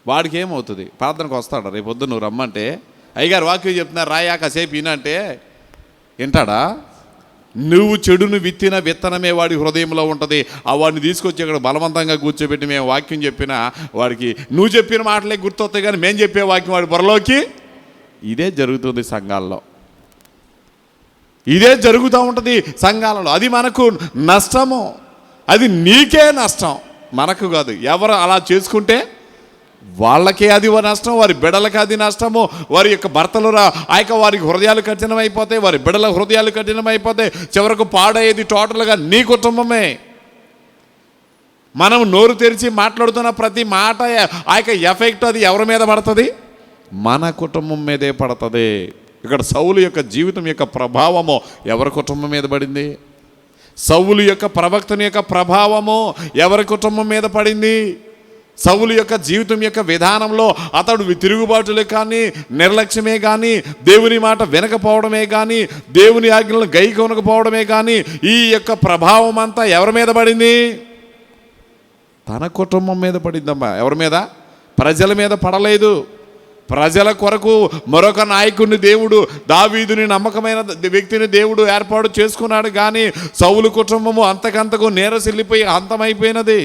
వాడికి ఏమవుతుంది? ప్రార్థనకు వస్తాడా రేపు పొద్దున్న నువ్వు రమ్మంటే, అయ్యగారు వాక్యం చెప్తున్నారు రాయా కాసేపు ఈనంటే వింటాడా? నువ్వు చెడును విత్తిన విత్తనమే వాడి హృదయంలో ఉంటుంది. ఆ వాడిని తీసుకొచ్చి ఇక్కడ బలవంతంగా కూర్చోబెట్టి మేము వాక్యం చెప్పినా వాడికి నువ్వు చెప్పిన మాటలే గుర్తొస్తాయి, కానీ మేము చెప్పే వాక్యం వాడి బుర్రలోకి. ఇదే జరుగుతుంది సంఘాల్లో, ఇదే జరుగుతూ ఉంటుంది సంఘాలలో. అది మనకు నష్టము, అది నీకే నష్టం, మనకు కాదు. ఎవరు అలా చేసుకుంటే వాళ్ళకే అది నష్టం, వారి బిడ్డలకి అది నష్టము. వారి యొక్క భర్తలు వారికి హృదయాలు కఠినమైపోతాయి, వారి బిడ్డల హృదయాలు కఠినమైపోతాయి. చివరకు పాడయ్యేది టోటల్గా నీ కుటుంబమే. మనం నోరు తెరిచి మాట్లాడుతున్న ప్రతి మాట ఆ యొక్క ఎఫెక్ట్ అది ఎవరి మీద పడుతుంది? మన కుటుంబం మీదే పడుతుంది. ఇక్కడ సౌలు యొక్క జీవితం యొక్క ప్రభావము ఎవరి కుటుంబం మీద పడింది? సౌలు యొక్క ప్రవక్తని యొక్క ప్రభావము ఎవరి కుటుంబం మీద పడింది? సౌలు యొక్క జీవితం యొక్క విధానంలో అతడు తిరుగుబాటులే కానీ, నిర్లక్ష్యమే కానీ, దేవుని మాట వినకపోవడమే కానీ, దేవుని ఆజ్ఞలను గైకొనకపోవడమే కానీ, ఈ యొక్క ప్రభావం అంతా ఎవరి మీద పడింది? తన కుటుంబం మీద పడిందమ్మా. ఎవరి మీద? ప్రజల మీద పడలేదు. ప్రజల కొరకు మరొక నాయకుడిని దేవుడు, దావీదుని నమ్మకమైన వ్యక్తిని దేవుడు ఏర్పాటు చేసుకున్నాడు, కానీ సౌలు కుటుంబము అంతకంతకు నేరసిల్లిపోయి అంతమైపోయినది.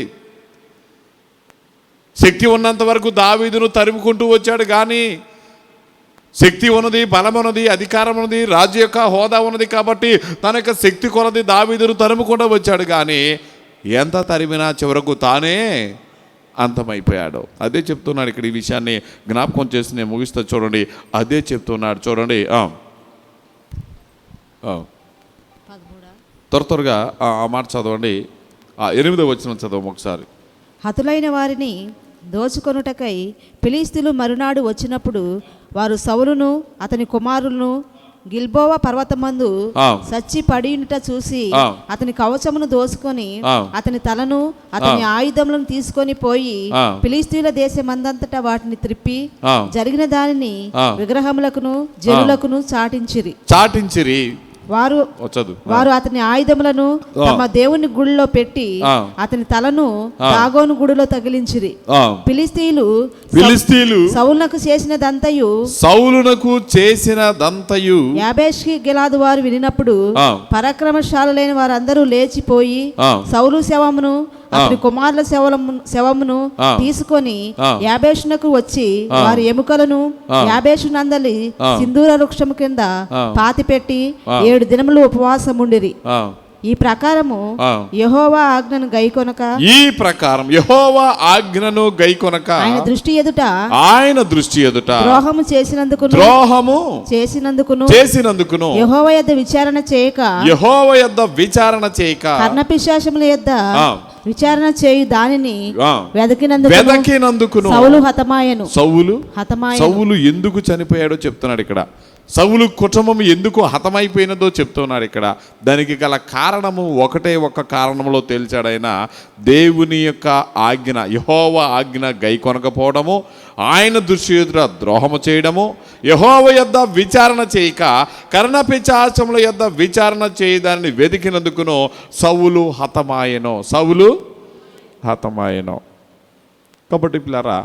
శక్తి ఉన్నంత వరకు దావీదును తరుముకుంటూ వచ్చాడు, కానీ శక్తి ఉన్నది, బలం ఉన్నది, అధికారం ఉన్నది, రాజు యొక్క హోదా ఉన్నది కాబట్టి తన యొక్క శక్తి కొలది దావీదును తరుముకుంటూ వచ్చాడు, కానీ ఎంత తరిమినా చివరకు తానే అంతమైపోయాడు. అదే చెప్తున్నాడు ఇక్కడ. ఈ విషయాన్ని జ్ఞాపకం చేసి నేను ముగిస్తా చూడండి. అదే చెప్తున్నాడు చూడండి. త్వరగా ఆ మాట చదవండి. 8వ వచనం చదవం ఒకసారి. హతులైన వారిని దోచుకొనుటకై ఫిలిష్తీయులు మరునాడు వచ్చినప్పుడు వారు సౌలును అతని కుమారులను గిల్బోవా పర్వతమందు సచ్చి పడియుట చూసి అతని కవచమును దోసుకొని అతని తలను అతని ఆయుధములను తీసుకొని పోయి ఫిలిష్తీయుల దేశమందంతటా వాటిని త్రిప్పి జరిగిన దానిని విగ్రహములకును జనులకును చాటించిరి. వారు అతని ఆయుధములను తమ దేవుని గుడిలో పెట్టి అతని తలను దాగోను గుడిలో తగిలించిరి. ఫిలిష్తీయులు సౌలునకు చేసినదంతయు యాబేష్ గిలాదు వారు వినినప్పుడు పరాక్రమశాలులైన వారందరూ లేచిపోయి సౌలు శవమును అతని కుమారుల శవమును తీసుకొని యాబేషునకు వచ్చి వారి ఎముకలను యాబేషు నందలి సింధూర వృక్షము కింద పాతిపెట్టి 7 దినములు ఉపవాసం ఉండిరి. ఈ ప్రకారము యెహోవా ఆజ్ఞను గైకొనక యెహోవా ఆజ్ఞను గైకొనక ఆయన దృష్టి ఎదుట ద్రోహము చేసినందుకును యెహోవా యొద్ద విచారణ చేయక కర్ణపిశాచముల యొద్ద విచారణ చేయు దానిని వెదకినందుకు సౌలు ఎందుకు చనిపోయాడో చెప్తున్నాడు ఇక్కడ. సౌలు కుటుంబం ఎందుకు హతమైపోయినదో చెప్తున్నాడు ఇక్కడ. దానికి గల కారణము ఒకటే ఒక కారణంలో తేల్చాడైన దేవుని యొక్క ఆజ్ఞ, యెహోవా ఆజ్ఞ గైకొనకపోవడము, ఆయన దృష్టి ఎదుట ద్రోహము చేయడము, యెహోవా యొద్ద విచారణ చేయక కర్ణపిశాచముల యొద్ద విచారణ చేయదాన్ని వెతికినందుకును సౌలు హతమాయెను. కాబట్టి పిల్లరా,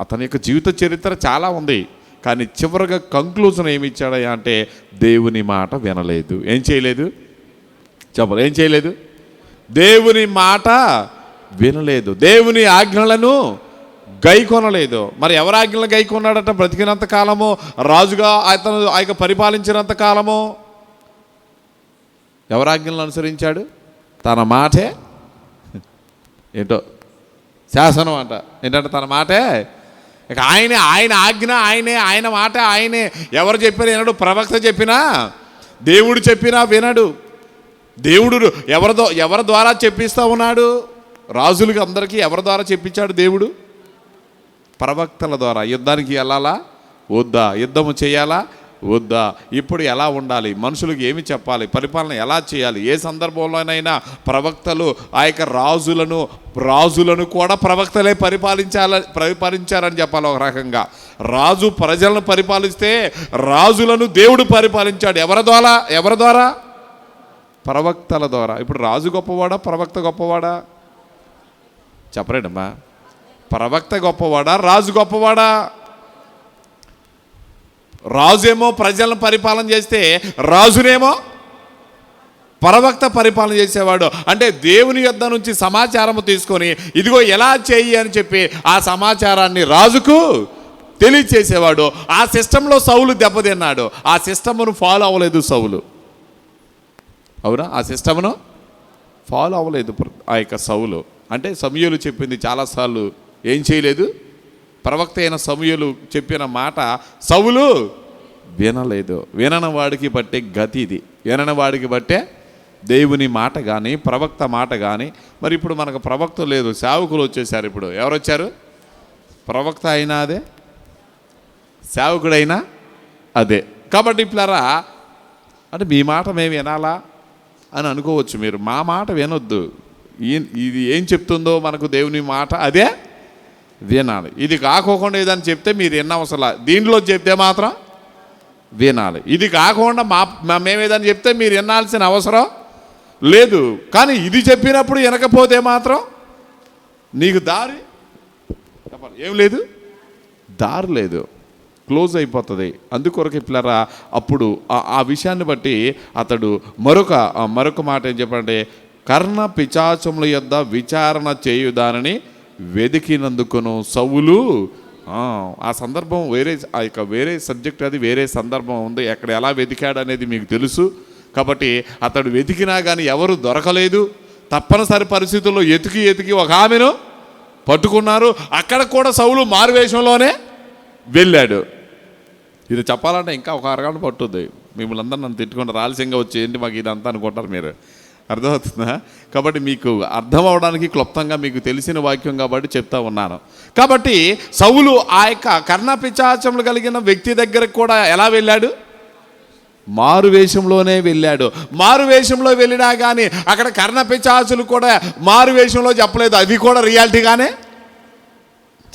అతని యొక్క జీవిత చరిత్ర చాలా ఉంది. కానీ చివరిగా కంక్లూజన్ ఏమి ఇచ్చాడయ్యా అంటే దేవుని మాట వినలేదు. ఏం చేయలేదు? దేవుని మాట వినలేదు, దేవుని ఆజ్ఞలను గైకొనలేదు. మరి ఎవరి ఆజ్ఞలను గైకొన్నాడట? బ్రతికినంత కాలము, రాజుగా ఆయన పరిపాలించినంత కాలము ఎవరి ఆజ్ఞలను అనుసరించాడు? తన మాటే ఏంటో శాసనం అంట. ఏంటంటే తన మాటే ఇక ఆయన ఆజ్ఞ ఆయన మాట ఆయనే. ఎవరు చెప్పినా వినడు. ప్రవక్త చెప్పినా, దేవుడు చెప్పినా వినడు. దేవుడు ఎవరి ద్వారా చెప్పిస్తూ ఉన్నాడు? రాజులకి అందరికీ ఎవరి ద్వారా చెప్పించాడు దేవుడు? ప్రవక్తల ద్వారా. యుద్ధానికి వెళ్ళాలా వద్దా? యుద్ధము చేయాలా వద్దా? ఇప్పుడు ఎలా ఉండాలి? మనుషులకు ఏమి చెప్పాలి? పరిపాలన ఎలా చేయాలి? ఏ సందర్భంలోనైనా ప్రవక్తలు ఆ యొక్క రాజులను కూడా ప్రవక్తలే పరిపాలించారని చెప్పాలి. ఒక రకంగా రాజు ప్రజలను పరిపాలిస్తే రాజులను దేవుడు పరిపాలించాడు. ఎవరి ద్వారా? ప్రవక్తల ద్వారా. ఇప్పుడు రాజు గొప్పవాడా ప్రవక్త గొప్పవాడా? చెప్పరేడమ్మా. ప్రవక్త గొప్పవాడా రాజు గొప్పవాడా? రాజేమో ప్రజలను పరిపాలన చేస్తే రాజునేమో ప్రవక్త పరిపాలన చేసేవాడు. అంటే దేవుని యొద్ద నుంచి సమాచారము తీసుకొని ఇదిగో ఎలా చేయి అని చెప్పి ఆ సమాచారాన్ని రాజుకు తెలియచేసేవాడు. ఆ సిస్టంలో సౌలు దెబ్బతిన్నాడు. ఆ సిస్టమ్ను ఫాలో అవ్వలేదు సౌలు. అవునా? ఆ సిస్టమ్ను ఫాలో అవ్వలేదు ఆ యొక్క సౌలు. అంటే సమూయేలు చెప్పింది చాలాసార్లు ఏం చేయలేదు? ప్రవక్త అయిన సమూయేలు చెప్పిన మాట సౌలు వినలేదు. వినని వాడికి బట్టే గతి ఇది. వినని వాడికి బట్టే దేవుని మాట కానీ ప్రవక్త మాట కానీ. మరి ఇప్పుడు మనకు ప్రవక్త లేదు, సేవకులు వచ్చేసారు. ఇప్పుడు ఎవరు వచ్చారు? ప్రవక్త అయినా అదే, సేవకుడైనా అదే. కాబట్టి ఇప్పుడారా అంటే మీ మాట మేము వినాలా అని అనుకోవచ్చు మీరు. మా మాట వినొద్దు. ఇది ఏం చెప్తుందో మనకు దేవుని మాట అదే వినాలి. ఇది కాకోకుండా ఏదని చెప్తే మీరు వినవసరం. దీంట్లో చెప్తే మాత్రం వినాలి. ఇది కాకుండా మేమేదని చెప్తే మీరు వినాల్సిన అవసరం లేదు. కానీ ఇది చెప్పినప్పుడు వినకపోతే మాత్రం నీకు దారి చెప్పాలి ఏం లేదు, దారి లేదు, క్లోజ్ అయిపోతుంది. అందుకొరకు పిల్లరా అప్పుడు ఆ విషయాన్ని బట్టి అతడు మరొక మాట ఏం చెప్పంటే కర్ణపిశాచముల యొద్ద విచారణ చేయుదానని వెదికినందుకును సౌలు. ఆ సందర్భం వేరే సబ్జెక్ట్, అది వేరే సందర్భం ఉంది. ఎక్కడ ఎలా వెతికాడు అనేది మీకు తెలుసు. కాబట్టి అతడు వెతికినా కానీ ఎవరు దొరకలేదు. తప్పనిసరి పరిస్థితుల్లో ఎతికి ఒక ఆమెను పట్టుకున్నారు. అక్కడ కూడా సౌలు మారువేషంలోనే వెళ్ళాడు. ఇది చెప్పాలంటే ఇంకా ఒక అరగంట పట్టుద్ది. మిమ్మల్ని అందరూ నన్ను తిట్టుకుంటే రాలస్యంగా వచ్చి ఏంటి మాకు ఇదంతా అనుకుంటారు మీరు. అర్థమవుతుందా? కాబట్టి మీకు అర్థం అవడానికి క్లుప్తంగా మీకు తెలిసిన వాక్యం కాబట్టి చెప్తా ఉన్నాను. కాబట్టి సౌలు ఆ యొక్క కర్ణపిశాచములు కలిగిన వ్యక్తి దగ్గరకు కూడా ఎలా వెళ్ళాడు? మారువేషంలోనే వెళ్ళాడు. మారువేషంలో వెళ్ళినా కానీ అక్కడ కర్ణపిశాచులు కూడా మారువేషంలో చెప్పలేదు. అవి కూడా రియాలిటీగానే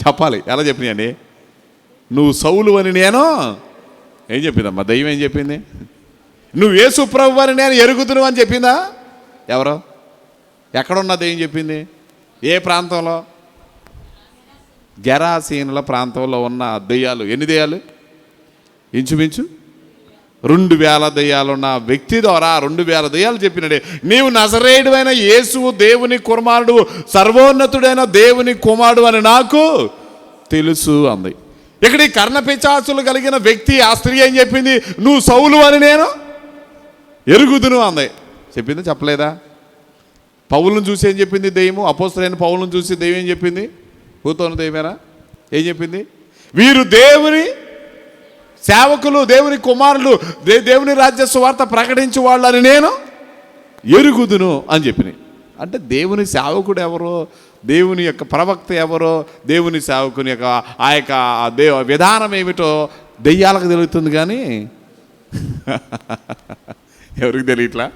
చెప్పాలి. ఎలా చెప్పినాయండి? నువ్వు సౌలు అని నేను ఏం చెప్పిందమ్మా? దయ్యం ఏం చెప్పింది? నువ్వు యేసు ప్రభువు అని నేను ఎరుగుదును అని చెప్పిందా? ఎవరో ఎక్కడున్నది ఏం చెప్పింది? ఏ ప్రాంతంలో? గెరాసీనుల ప్రాంతంలో ఉన్న దెయ్యాలు. ఎన్ని దెయ్యాలు? ఇంచుమించు 2000 దెయ్యాలు ఉన్న వ్యక్తి ద్వారా 2000 దెయ్యాలు చెప్పినాడే నీవు నజరేయుడైన యేసు దేవుని కుమారుడు, సర్వోన్నతుడైన దేవుని కుమారుడు అని నాకు తెలుసు అంది. ఇక్కడ ఈ కర్ణపిశాచులు కలిగిన వ్యక్తి ఆ స్త్రీ ఏం చెప్పింది? నువ్వు సౌలు అని నేను ఎరుగుదును అంది. చెప్పిందా చెప్పలేదా? పౌలును చూసి ఏం చెప్పింది దెయ్యము? అపోస్తలుడైన పౌలును చూసి దెయ్యం ఏం చెప్పింది? భూతోను దెయ్యమేనా? ఏం చెప్పింది? వీరు దేవుని సేవకులు, దేవుని కుమారులు, దేవుని రాజ్య సువార్త ప్రకటించు వాళ్ళు అని నేను ఎరుగుదును అని చెప్పినాయి. అంటే దేవుని సేవకుడు ఎవరో, దేవుని యొక్క ప్రవక్త ఎవరో, దేవుని సేవకుని యొక్క ఆ యొక్క విధానం ఏమిటో దెయ్యాలకు తెలుగుతుంది, కానీ ఎవరికి తెలియట్లా?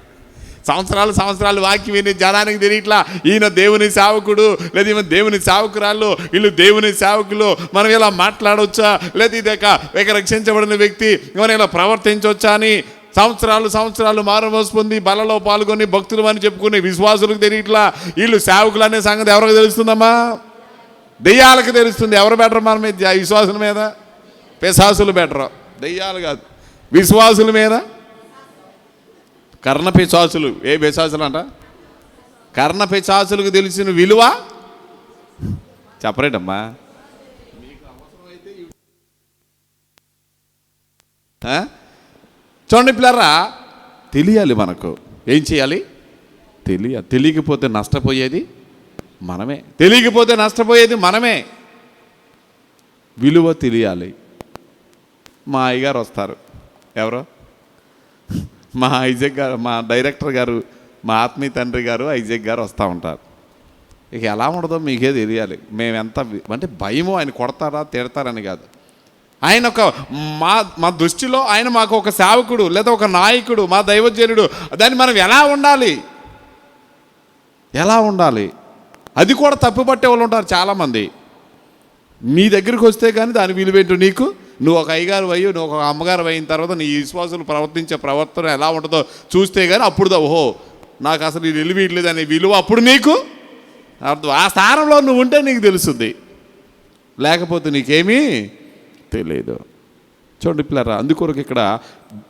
సంవత్సరాలు వాక్యం విని జనానికి తెలియట్లా ఈయన దేవుని సేవకుడు, లేదా ఈమె దేవుని సేవకురాళ్ళు, వీళ్ళు దేవుని సేవకులు, మనం ఇలా మాట్లాడవచ్చా, లేదా ఇక రక్షించబడిన వ్యక్తి మనం ఇలా ప్రవర్తించవచ్చా అని సంవత్సరాలు మారుమోసు పొంది బలలో పాల్గొని భక్తులు అని చెప్పుకునే విశ్వాసులకు తెలియట్లా. వీళ్ళు సేవకులు అనే సంగతి ఎవరికి తెలుస్తుందమ్మా? దెయ్యాలకు తెలుస్తుంది. ఎవరు బెటర్ మన మీద? విశ్వాసుల మీద? పిశాసులు బెటర్, దెయ్యాలు కాదు. విశ్వాసుల మీద కర్ణ పిశాసులు. ఏ పిశాసులు అంట? కర్ణ పిశాసులకు తెలిసిన విలువ చెప్పరేటమ్మా? చూడండి పిల్లరా, తెలియాలి మనకు. ఏం చేయాలి? తెలియకపోతే నష్టపోయేది మనమే. విలువ తెలియాలి. మా అయ్యగారు వస్తారు. ఎవరో మా ఐజక్ గారు, మా డైరెక్టర్ గారు, మా ఆత్మీయ తండ్రి గారు ఐజక్ గారు వస్తూ ఉంటారు. ఇక ఎలా ఉండదో మీకే తెలియాలి. మేమెంత అంటే భయము, ఆయన కొడతారా తిడతారని కాదు. ఆయన మా దృష్టిలో ఆయన మాకు ఒక సేవకుడు, లేదా ఒక నాయకుడు, మా దైవజనుడు. దాన్ని మనం ఎలా ఉండాలి అది కూడా తప్పుపట్టే వాళ్ళు ఉంటారు చాలామంది. నీ దగ్గరికి వస్తే కానీ దాని విలువేంటో నీకు, నువ్వు ఒక అయ్యగారు అయ్యి, నువ్వు ఒక అమ్మగారు అయిన తర్వాత నీ విశ్వాసులు ప్రవర్తించే ప్రవర్తన ఎలా ఉంటుందో చూస్తే కానీ అప్పుడు ఓహో నాకు అసలు ఇది విలువట్లేదు అనే విలువ అప్పుడు నీకు అర్థం. ఆ స్థానంలో నువ్వు ఉంటే నీకు తెలుస్తుంది, లేకపోతే నీకేమీ తెలియదు. చూడండి పిల్లరా, అందుకొరకు ఇక్కడ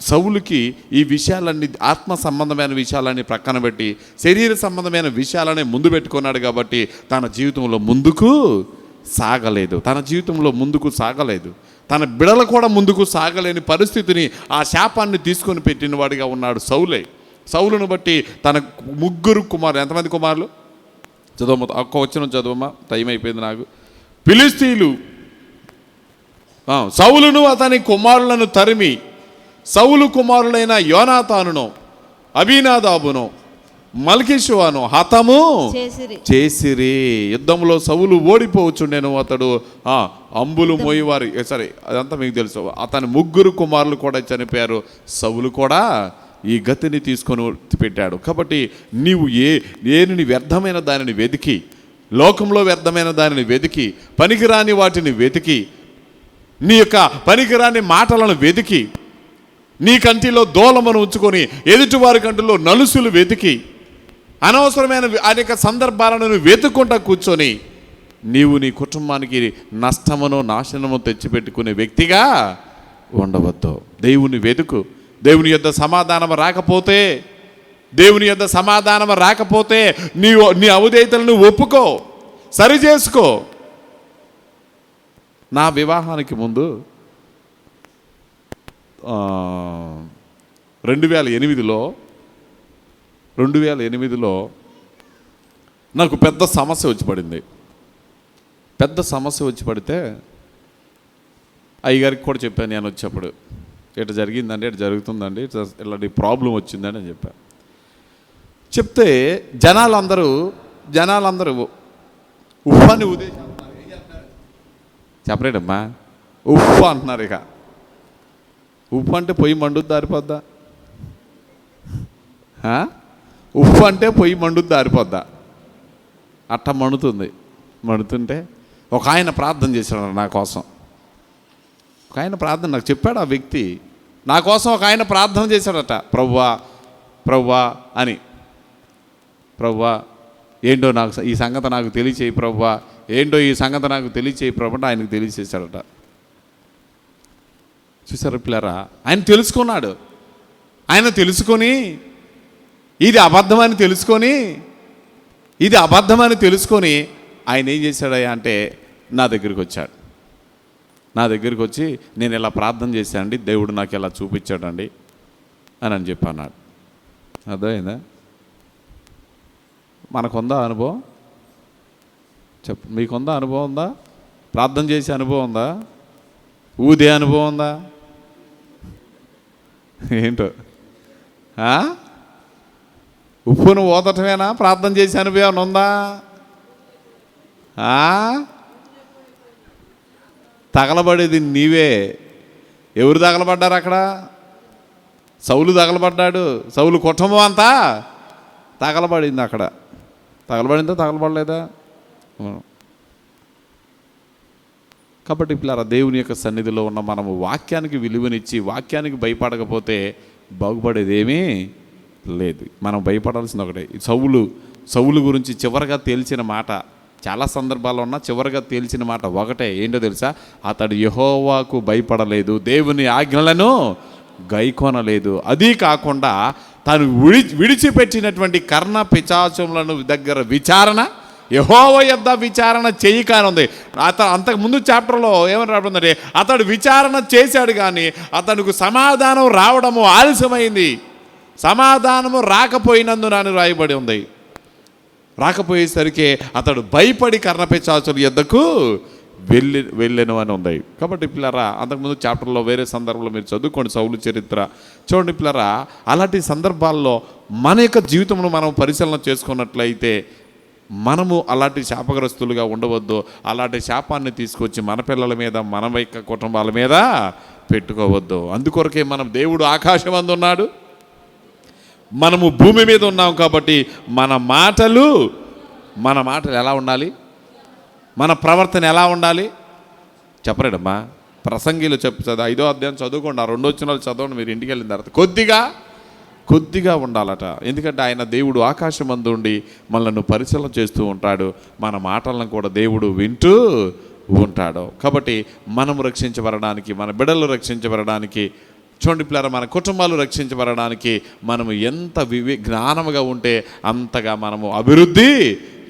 సౌలుకి ఈ విషయాలన్నీ, ఆత్మ సంబంధమైన విషయాలన్నీ ప్రక్కన పెట్టి శరీర సంబంధమైన విషయాలనే ముందు పెట్టుకున్నాడు. కాబట్టి తన జీవితంలో ముందుకు సాగలేదు. తన బిడలు కూడా ముందుకు సాగలేని పరిస్థితిని, ఆ శాపాన్ని తీసుకొని పెట్టిన వాడిగా ఉన్నాడు సౌలే. సౌలును బట్టి తన 3 కుమారులు, ఎంతమంది కుమారులు? చదవమ్మ, ఒక్క వచ్చిన చదవమ్మా, టైం అయిపోయింది నాకు. ఫిలిస్తీయులు సౌలును అతని కుమారులను తరిమి, సౌలు కుమారులైన యోనాతానును, అబీనాదాబును, మల్కీషువను హతము చేసిరి. యుద్ధంలో సౌలు ఓడిపోవచ్చుండెను. అతడు అంబులు మోయివారి, సరే అదంతా మీకు తెలుసు. అతని 3 కుమారులు కూడా చనిపోయారు. సౌలు కూడా ఈ గతిని తీసుకొని పెట్టాడు. కాబట్టి నీవు ఏని వ్యర్థమైన దానిని వెతికి, లోకంలో వ్యర్థమైన దానిని వెతికి, పనికిరాని వాటిని వెతికి, నీ యొక్క పనికిరాని మాటలను వెతికి, నీ కంటిలో దూలమును ఉంచుకొని ఎదుటివారి కంటిలో నలుసులు వెతికి, అనవసరమైన అనేక సందర్భాలను వెతుక్కుంటా కూర్చొని నీవు నీ కుటుంబానికి నష్టమును నాశనము తెచ్చిపెట్టుకునే వ్యక్తిగా ఉండవద్దు. దేవుని వెతుకు. దేవుని యొద్ద సమాధానం రాకపోతే నీ అవిధేయతలను ఒప్పుకో, సరి చేసుకో. నా వివాహానికి ముందు 2008లో నాకు పెద్ద సమస్య వచ్చి పడితే అయ్యగారికి కూడా చెప్పాను. నేను వచ్చేప్పుడు ఇట్లా జరిగిందండి, ఇట్లా జరుగుతుందండి, ఇలాంటి ప్రాబ్లం వచ్చిందని అని చెప్పాను. చెప్తే జనాలందరూ ఉఫ్ఫాన్ని చెప్పలేడమ్మా, ఉప్పు అంటున్నారు. ఇక ఉప్పు అంటే పొయ్యి మండుద్ది ఆరిపోద్దా? ఉప్పు అంటే పొయ్యి మండుద్ది ఆరిపోద్దా? అట్ట మండుతుంటే ఒక ఆయన ప్రార్థన చేశాడు నా కోసం. ఒక ఆయన ప్రార్థన నాకు చెప్పాడు. ఆ వ్యక్తి నా కోసం ఒక ఆయన ప్రార్థన చేశాడట. ప్రభువా అని, ప్రభువా ఏంటో నాకు ఈ సంగతి నాకు తెలియచేయి ప్రభువా, ప్రభు అంటే ఆయనకు తెలియచేశాడట. చూసారు పిల్లరా, ఆయన తెలుసుకున్నాడు. ఆయన తెలుసుకొని ఇది అబద్ధమని తెలుసుకొని ఆయన ఏం చేశాడయ్యా అంటే నా దగ్గరికి వచ్చి నేను ఇలా ప్రార్థన చేశానండి, దేవుడు నాకు ఇలా చూపించాడండి అని చెప్పి అన్నాడు. అర్థమైందా? మనకుందా అనుభవం? మీకుందా అనుభవం? ఉందా? ప్రార్థన చేసే అనుభవం ఉందా? ఊదే అనుభవం ఉందా? ఏంటో ఉప్పును ఊదటమేనా? ప్రార్థన చేసే అనుభవం ఉందా? తగలబడేది నీవే. ఎవరు తగలబడ్డారు అక్కడ? సౌలు తగలబడ్డాడు. సౌలు కుటుంబం అంతా తగలబడింది అక్కడ. తగలబడిందా? తగలబడలేదా? కాబట్టి పిల్లరా, దేవుని యొక్క సన్నిధిలో ఉన్న మనము వాక్యానికి విలువనిచ్చి వాక్యానికి భయపడకపోతే బాగుపడేది ఏమీ లేదు. మనం భయపడాల్సింది ఒకటే. సౌలు గురించి చివరిగా తేల్చిన మాట, చాలా సందర్భాల్లో ఉన్న చివరిగా తేల్చిన మాట ఒకటే. ఏంటో తెలుసా? అతడు యెహోవాకు భయపడలేదు, దేవుని ఆజ్ఞలను గైకొనలేదు. అది కాకుండా తాను విడిచిపెట్టినటువంటి కర్ణ పిశాచములను దగ్గర విచారణ, యెహోవా యొద్ద విచారణ చేయకాని ఉంది. అంతకుముందు చాప్టర్లో ఏమని రాబడిందంటే, అతడు విచారణ చేశాడు కానీ అతనికి సమాధానం రావడము ఆలస్యమైంది. సమాధానము రాకపోయినందున అని రాయబడి ఉంది. రాకపోయేసరికి అతడు భయపడి కర్ణపిశాచుల యొద్దకు వెళ్ళెను అని ఉంది. కాబట్టి పిల్లరా, అంతకుముందు చాప్టర్లో వేరే సందర్భంలో మీరు చదువుకోండి సౌలు చరిత్ర. చూడండి పిల్లరా, అలాంటి సందర్భాల్లో మన యొక్క జీవితంలో మనం పరిశీలన చేసుకున్నట్లయితే మనము అలాంటి శాపగ్రస్తులుగా ఉండవద్దు. అలాంటి శాపాన్ని తీసుకొచ్చి మన పిల్లల మీద, మన యొక్క కుటుంబాల మీద పెట్టుకోవద్దు. అందుకొరకే మనం, దేవుడు ఆకాశమందు ఉన్నాడు, మనము భూమి మీద ఉన్నాం. కాబట్టి మన మాటలు ఎలా ఉండాలి? మన ప్రవర్తన ఎలా ఉండాలి? చెప్పరేడమ్మా, ప్రసంగిలు చదువు 5వ అధ్యాయం చదువుకోండి. ఆ 2 వచనాలు చదవండి మీరు ఇంటికి వెళ్ళిన తర్వాత. కొద్దిగా ఉండాలట. ఎందుకంటే ఆయన దేవుడు ఆకాశమందు ఉండి మనల్ని పరిశీలన చేస్తూ ఉంటాడు. మన మాటలను కూడా దేవుడు వింటూ ఉంటాడు. కాబట్టి మనము రక్షించబడడానికి, మన బిడ్డలు రక్షించబడడానికి, చూడండి పిల్లరా, మన కుటుంబాలు రక్షించబడడానికి మనము ఎంత జ్ఞానముగా ఉంటే అంతగా మనము అభివృద్ధి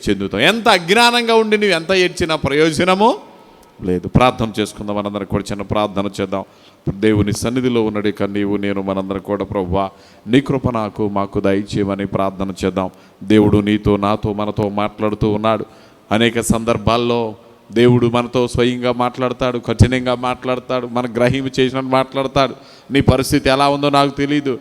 చెందుతాం. ఎంత అజ్ఞానంగా ఉండి నువ్వు ఎంత ఏడ్చినా ప్రయోజనము లేదు. ప్రార్థన చేసుకుందాం. మనందరం కూడా చిన్న ప్రార్థన చేద్దాం. దేవుని సన్నిధిలో ఉన్నాడు ఇక నీవు నేను మనందరం కూడా, ప్రభువా నీ కృప మాకు దయచేయమని ప్రార్థన చేద్దాం. దేవుడు నీతో, నాతో, మనతో మాట్లాడుతూ ఉన్నాడు. అనేక సందర్భాల్లో దేవుడు మనతో స్వయంగా మాట్లాడతాడు, కఠినంగా మాట్లాడతాడు, మన గ్రహింపు చేసినట్టు మాట్లాడతాడు. నీ పరిస్థితి ఎలా ఉందో నాకు తెలియదు,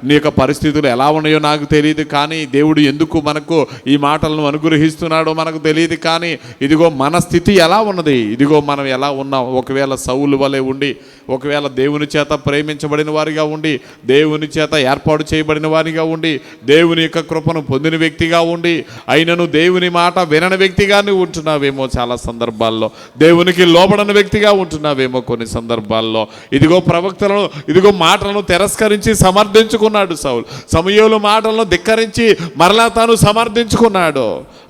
నీ యొక్క పరిస్థితులు ఎలా ఉన్నాయో నాకు తెలియదు, కానీ దేవుడు ఎందుకు మనకు ఈ మాటలను అనుగ్రహిస్తున్నాడో మనకు తెలియదు. కానీ ఇదిగో మన స్థితి ఎలా ఉన్నది, ఇదిగో మనం ఎలా ఉన్నాం. ఒకవేళ సౌలు వలె ఉండి, ఒకవేళ దేవుని చేత ప్రేమించబడిన వారిగా ఉండి, దేవుని చేత ఏర్పాటు చేయబడిన వారిగా ఉండి, దేవుని యొక్క కృపను పొందిన వ్యక్తిగా ఉండి, అయినను దేవుని మాట వినని వ్యక్తిగా నువ్వు ఉంటున్నావేమో. చాలా సందర్భాల్లో దేవునికి లోబడని వ్యక్తిగా ఉంటున్నావేమో. కొన్ని సందర్భాల్లో ఇదిగో ప్రవక్తలను, ఇదిగో మాటలను తిరస్కరించి సమర్థించుకున్నాడు సౌలు. సమూయేలు మాటలను ధిక్కరించి మరలా తాను సమర్థించుకున్నాడు.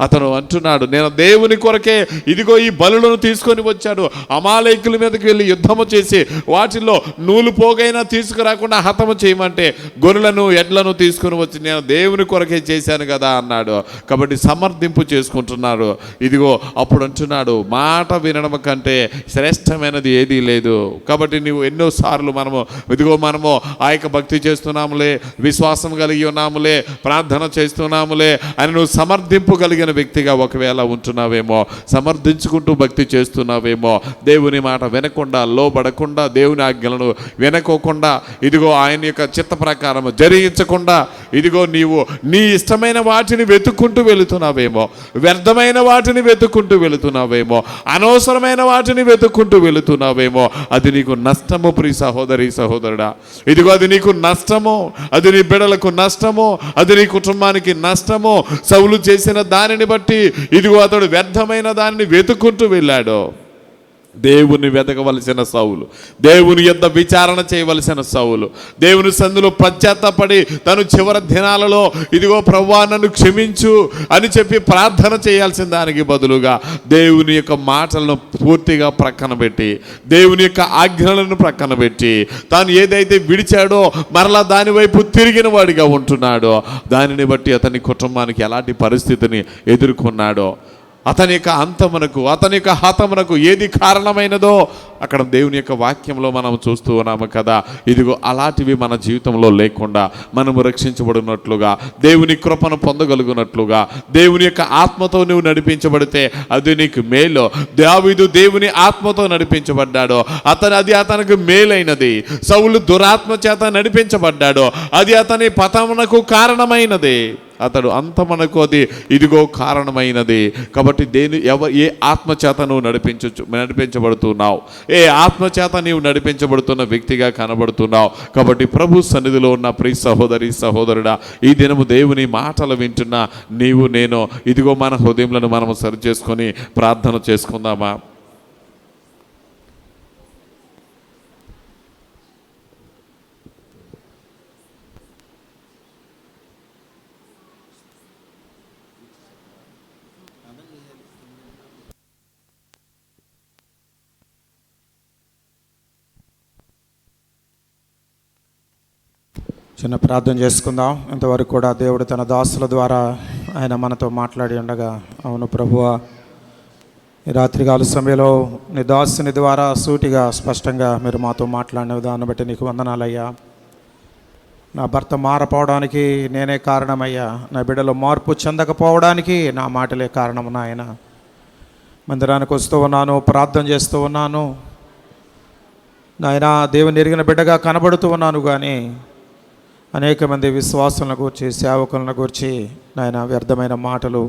అతను అంటున్నాడు, నేను దేవుని కొరకే ఇదిగో ఈ బలులను తీసుకొని వచ్చాడు. అమాలేకుల మీదకి వెళ్ళి యుద్ధము చేసి వాటిల్లో నూలు పోగైనా తీసుకురాకుండా హతము చేయమంటే గొర్రెలను, ఎడ్లను తీసుకుని వచ్చి నేను దేవుని కొరకే చేశాను కదా అన్నాడు. కాబట్టి సమర్థింపు చేసుకుంటున్నాడు. ఇదిగో అప్పుడు అంటున్నాడు, మాట వినడం కంటే శ్రేష్టమైనది ఏదీ లేదు. కాబట్టి నువ్వు ఎన్నోసార్లు మనము ఆ యొక్క భక్తి చేస్తున్నాములే, విశ్వాసం కలిగి ఉన్నాములే, ప్రార్థన చేస్తున్నాములే అని నువ్వు సమర్థింపు కలిగిన వ్యక్తిగా ఒకవేళ ఉంటున్నావేమో, సమర్థించుకుంటూ భక్తి చేస్తున్నావేమో, దేవుని మాట వినకుండా, లోబడకుండా, దేవుని ఆజ్ఞలను వినకోకుండా, ఇదిగో ఆయన యొక్క చిత్త ప్రకారం జరిగించకుండా, ఇదిగో నీవు నీ ఇష్టమైన వాటిని వెతుక్కుంటూ వెళుతున్నావేమో, వ్యర్థమైన వాటిని వెతుక్కుంటూ వెళుతున్నావేమో, అనవసరమైన వాటిని వెతుక్కుంటూ వెళుతున్నావేమో. అది నీకు నష్టము ప్రియ సహోదరి సహోదరుడా. ఇదిగో అది నీకు నష్టము, అది నీ బిడ్డలకు నష్టము, అది నీ కుటుంబానికి నష్టము. సౌలు చేసిన దానిని బట్టి ఇదిగో అతడు వ్యర్థమైన దానిని వెతుక్కుంటూ వెళ్ళాడు. దేవుని వెతకవలసిన సౌలు, దేవుని యొద్ద విచారణ చేయవలసిన సౌలు, దేవుని సందులో పశ్చాత్తపడి తను చివరి దినాలలో ఇదిగో ప్రభువా నన్ను క్షమించు అని చెప్పి ప్రార్థన చేయాల్సిన దానికి బదులుగా దేవుని యొక్క మాటలను పూర్తిగా ప్రక్కన పెట్టి, దేవుని యొక్క ఆజ్ఞలను ప్రక్కన పెట్టి, తాను ఏదైతే విడిచాడో మరలా దాని వైపు తిరిగిన వాడిగా ఉంటున్నాడో, దానిని బట్టి అతని కుటుంబానికి ఎలాంటి పరిస్థితిని ఎదుర్కొన్నాడో అతని యొక్క అంతమునకు, అతని యొక్క హతమునకు ఏది కారణమైనదో అక్కడ దేవుని యొక్క వాక్యంలో మనం చూస్తూ ఉన్నాము కదా. ఇదిగో అలాంటివి మన జీవితంలో లేకుండా మనము రక్షించబడినట్లుగా, దేవుని కృపను పొందగలుగునట్లుగా, దేవుని యొక్క ఆత్మతో నువ్వు నడిపించబడితే అది నీకు మేలు. దావీదు దేవుని ఆత్మతో నడిపించబడ్డాడు, అది అతనికి మేలైనది. సౌలు దురాత్మ చేత నడిపించబడ్డాడు, అది అతని పతమునకు కారణమైనది. అతడు అంతమునకు అది ఇదిగో కారణమైనది. కాబట్టి ఏ ఆత్మచేత నువ్వు నడిపించబడుతున్నావు, ఏ ఆత్మచేత నీవు నడిపించబడుతున్న వ్యక్తిగా కనబడుతున్నావు. కాబట్టి ప్రభు సన్నిధిలో ఉన్న ప్రియ సహోదరి సహోదరుడా, ఈ దినము దేవుని మాటలు వింటున్న నీవు నేను ఇదిగో మన హృదయములను మనము సరి చేసుకొని ప్రార్థన చేసుకుందామా? చిన్న ప్రార్థన చేసుకుందాం. ఇంతవరకు కూడా దేవుడు తన దాసుల ద్వారా ఆయన మనతో మాట్లాడి ఉండగా, అవును ప్రభువా, ఈ రాత్రికాల సమయంలో నీ దాసుని ద్వారా సూటిగా స్పష్టంగా మీరు మాతో మాట్లాడిన విధానం బట్టి నీకు వందనాలయ్యా. నా భర్త మారపోవడానికి నేనే కారణమయ్యా, నా బిడ్డలో మార్పు చెందకపోవడానికి నా మాటలే కారణము నాయన. మందిరానికి వస్తూ ఉన్నాను, ప్రార్థన చేస్తూ ఉన్నాను నాయన, దేవుని ఎరిగిన బిడ్డగా కనబడుతూ ఉన్నాను. కానీ అనేక మంది విశ్వాసులను గురించి, సేవకులను గురించి నాయన వ్యర్థమైన మాటలు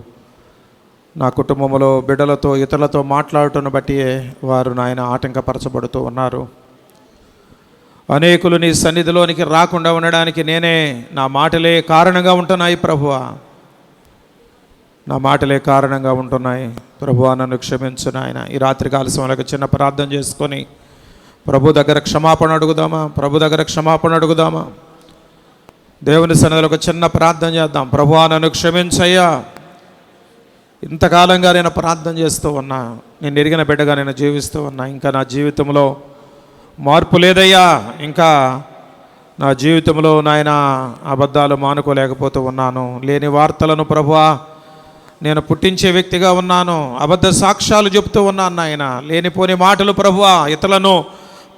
నా కుటుంబంలో బిడ్డలతో ఇతరులతో మాట్లాడటం బట్టి వారు నాయన ఆటంకపరచబడుతూ ఉన్నారు. అనేకులు నీ సన్నిధిలోనికి రాకుండా ఉండడానికి నా మాటలే కారణంగా ఉంటున్నాయి ప్రభువా, నా మాటలే కారణంగా ఉంటున్నాయి ప్రభువా. నన్ను క్షమించు నాయన. ఈ రాత్రికాల సమయంలో చిన్న ప్రార్థన చేసుకొని ప్రభు దగ్గర క్షమాపణ అడుగుదామా? దేవుని సన్నిధిలో ఒక చిన్న ప్రార్థన చేద్దాం. ప్రభువా, నన్ను క్షమించయ్యా, ఇంతకాలంగా నేను ప్రార్థన చేస్తూ ఉన్నా, నేను ఎరిగిన బిడ్డగా నేను జీవిస్తూ ఉన్నా, ఇంకా నా జీవితంలో మార్పు లేదయ్యా, ఇంకా నా జీవితంలో నాయన అబద్ధాలు మానుకోలేకపోతూ ఉన్నాను, లేని వార్తలను ప్రభువా నేను పుట్టించే వ్యక్తిగా ఉన్నాను, అబద్ధ సాక్ష్యాలు చెబుతూ ఉన్నాను నాయన, లేనిపోని మాటలు ప్రభువా, ఇతరులను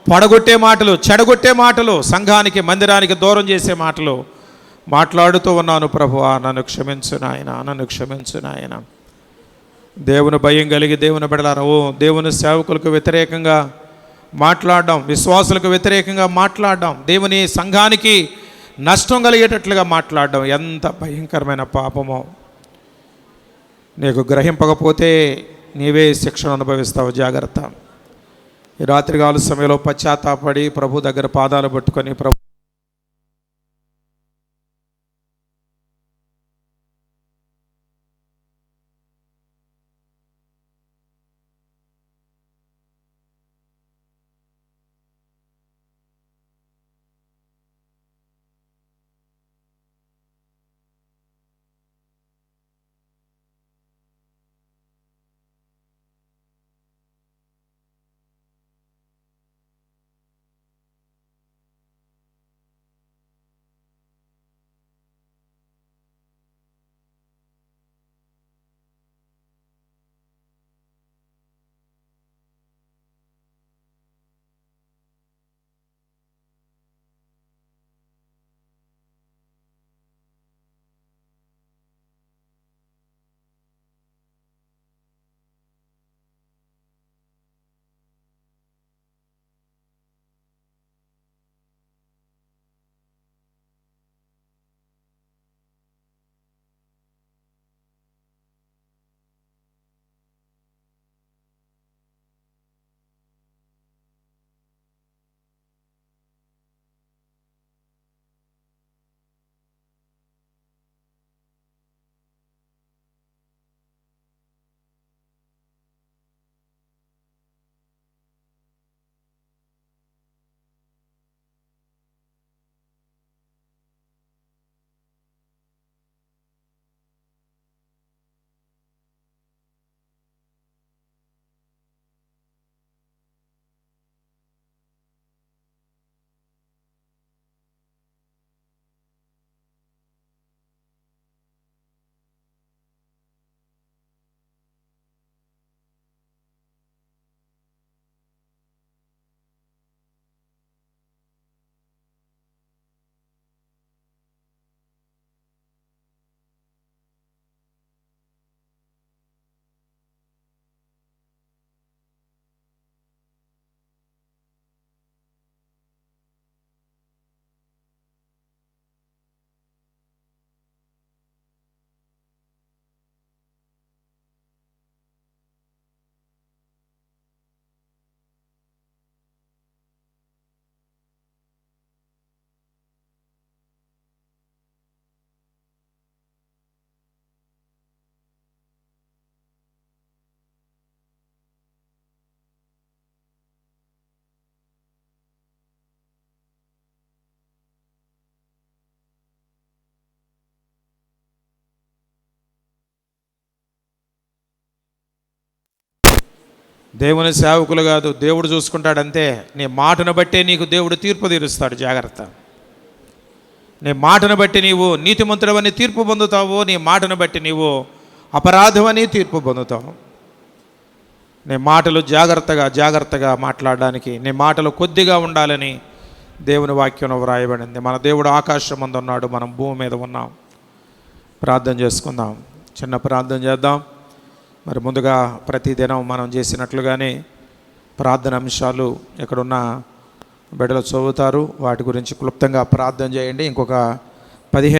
పడగొట్టే మాటలు, చెడగొట్టే మాటలు, సంఘానికి మందిరానికి దూరం చేసే మాటలు మాట్లాడుతూ ఉన్నాను ప్రభువా. నన్ను క్షమించు నాయన. దేవుని భయం కలిగి దేవుని బిడ్డలారా, దేవుని సేవకులకు వ్యతిరేకంగా మాట్లాడడం, విశ్వాసులకు వ్యతిరేకంగా మాట్లాడడం, దేవుని సంఘానికి నష్టం కలిగేటట్లుగా మాట్లాడడం ఎంత భయంకరమైన పాపమో. నీకు గ్రహింపకపోతే నీవే శిక్షను అనుభవిస్తావు, జాగ్రత్త. ఈ రాత్రికాల సమయంలో పశ్చాత్తాపడి ప్రభు దగ్గర పాదాలు పట్టుకొని ప్రభు దేవుని సేవకులు కాదు, దేవుడు చూసుకుంటాడంతే. నీ మాటను బట్టే నీకు దేవుడు తీర్పు తీరుస్తాడు. జాగ్రత్త. నీ మాటను బట్టి నీవు నీతిమంతుడవని తీర్పు పొందుతావు, నీ మాటను బట్టి నీవు అపరాధమని తీర్పు పొందుతావు. నీ మాటలు జాగ్రత్తగా మాట్లాడడానికి, నీ మాటలు కొద్దిగా ఉండాలని దేవుని వాక్యంలో వ్రాయబడింది. మన దేవుడు ఆకాశం మందు ఉన్నాడు, మనం భూమి మీద ఉన్నాం. ప్రార్థన చేసుకుందాం, చిన్న ప్రార్థన చేద్దాం. మరి ముందుగా ప్రతిదినం మనం చేసినట్లుగానే ప్రార్థన అంశాలు ఎక్కడున్న బిడ్డలు చదువుతారు, వాటి గురించి క్లుప్తంగా ప్రార్థన చేయండి. ఇంకొక 15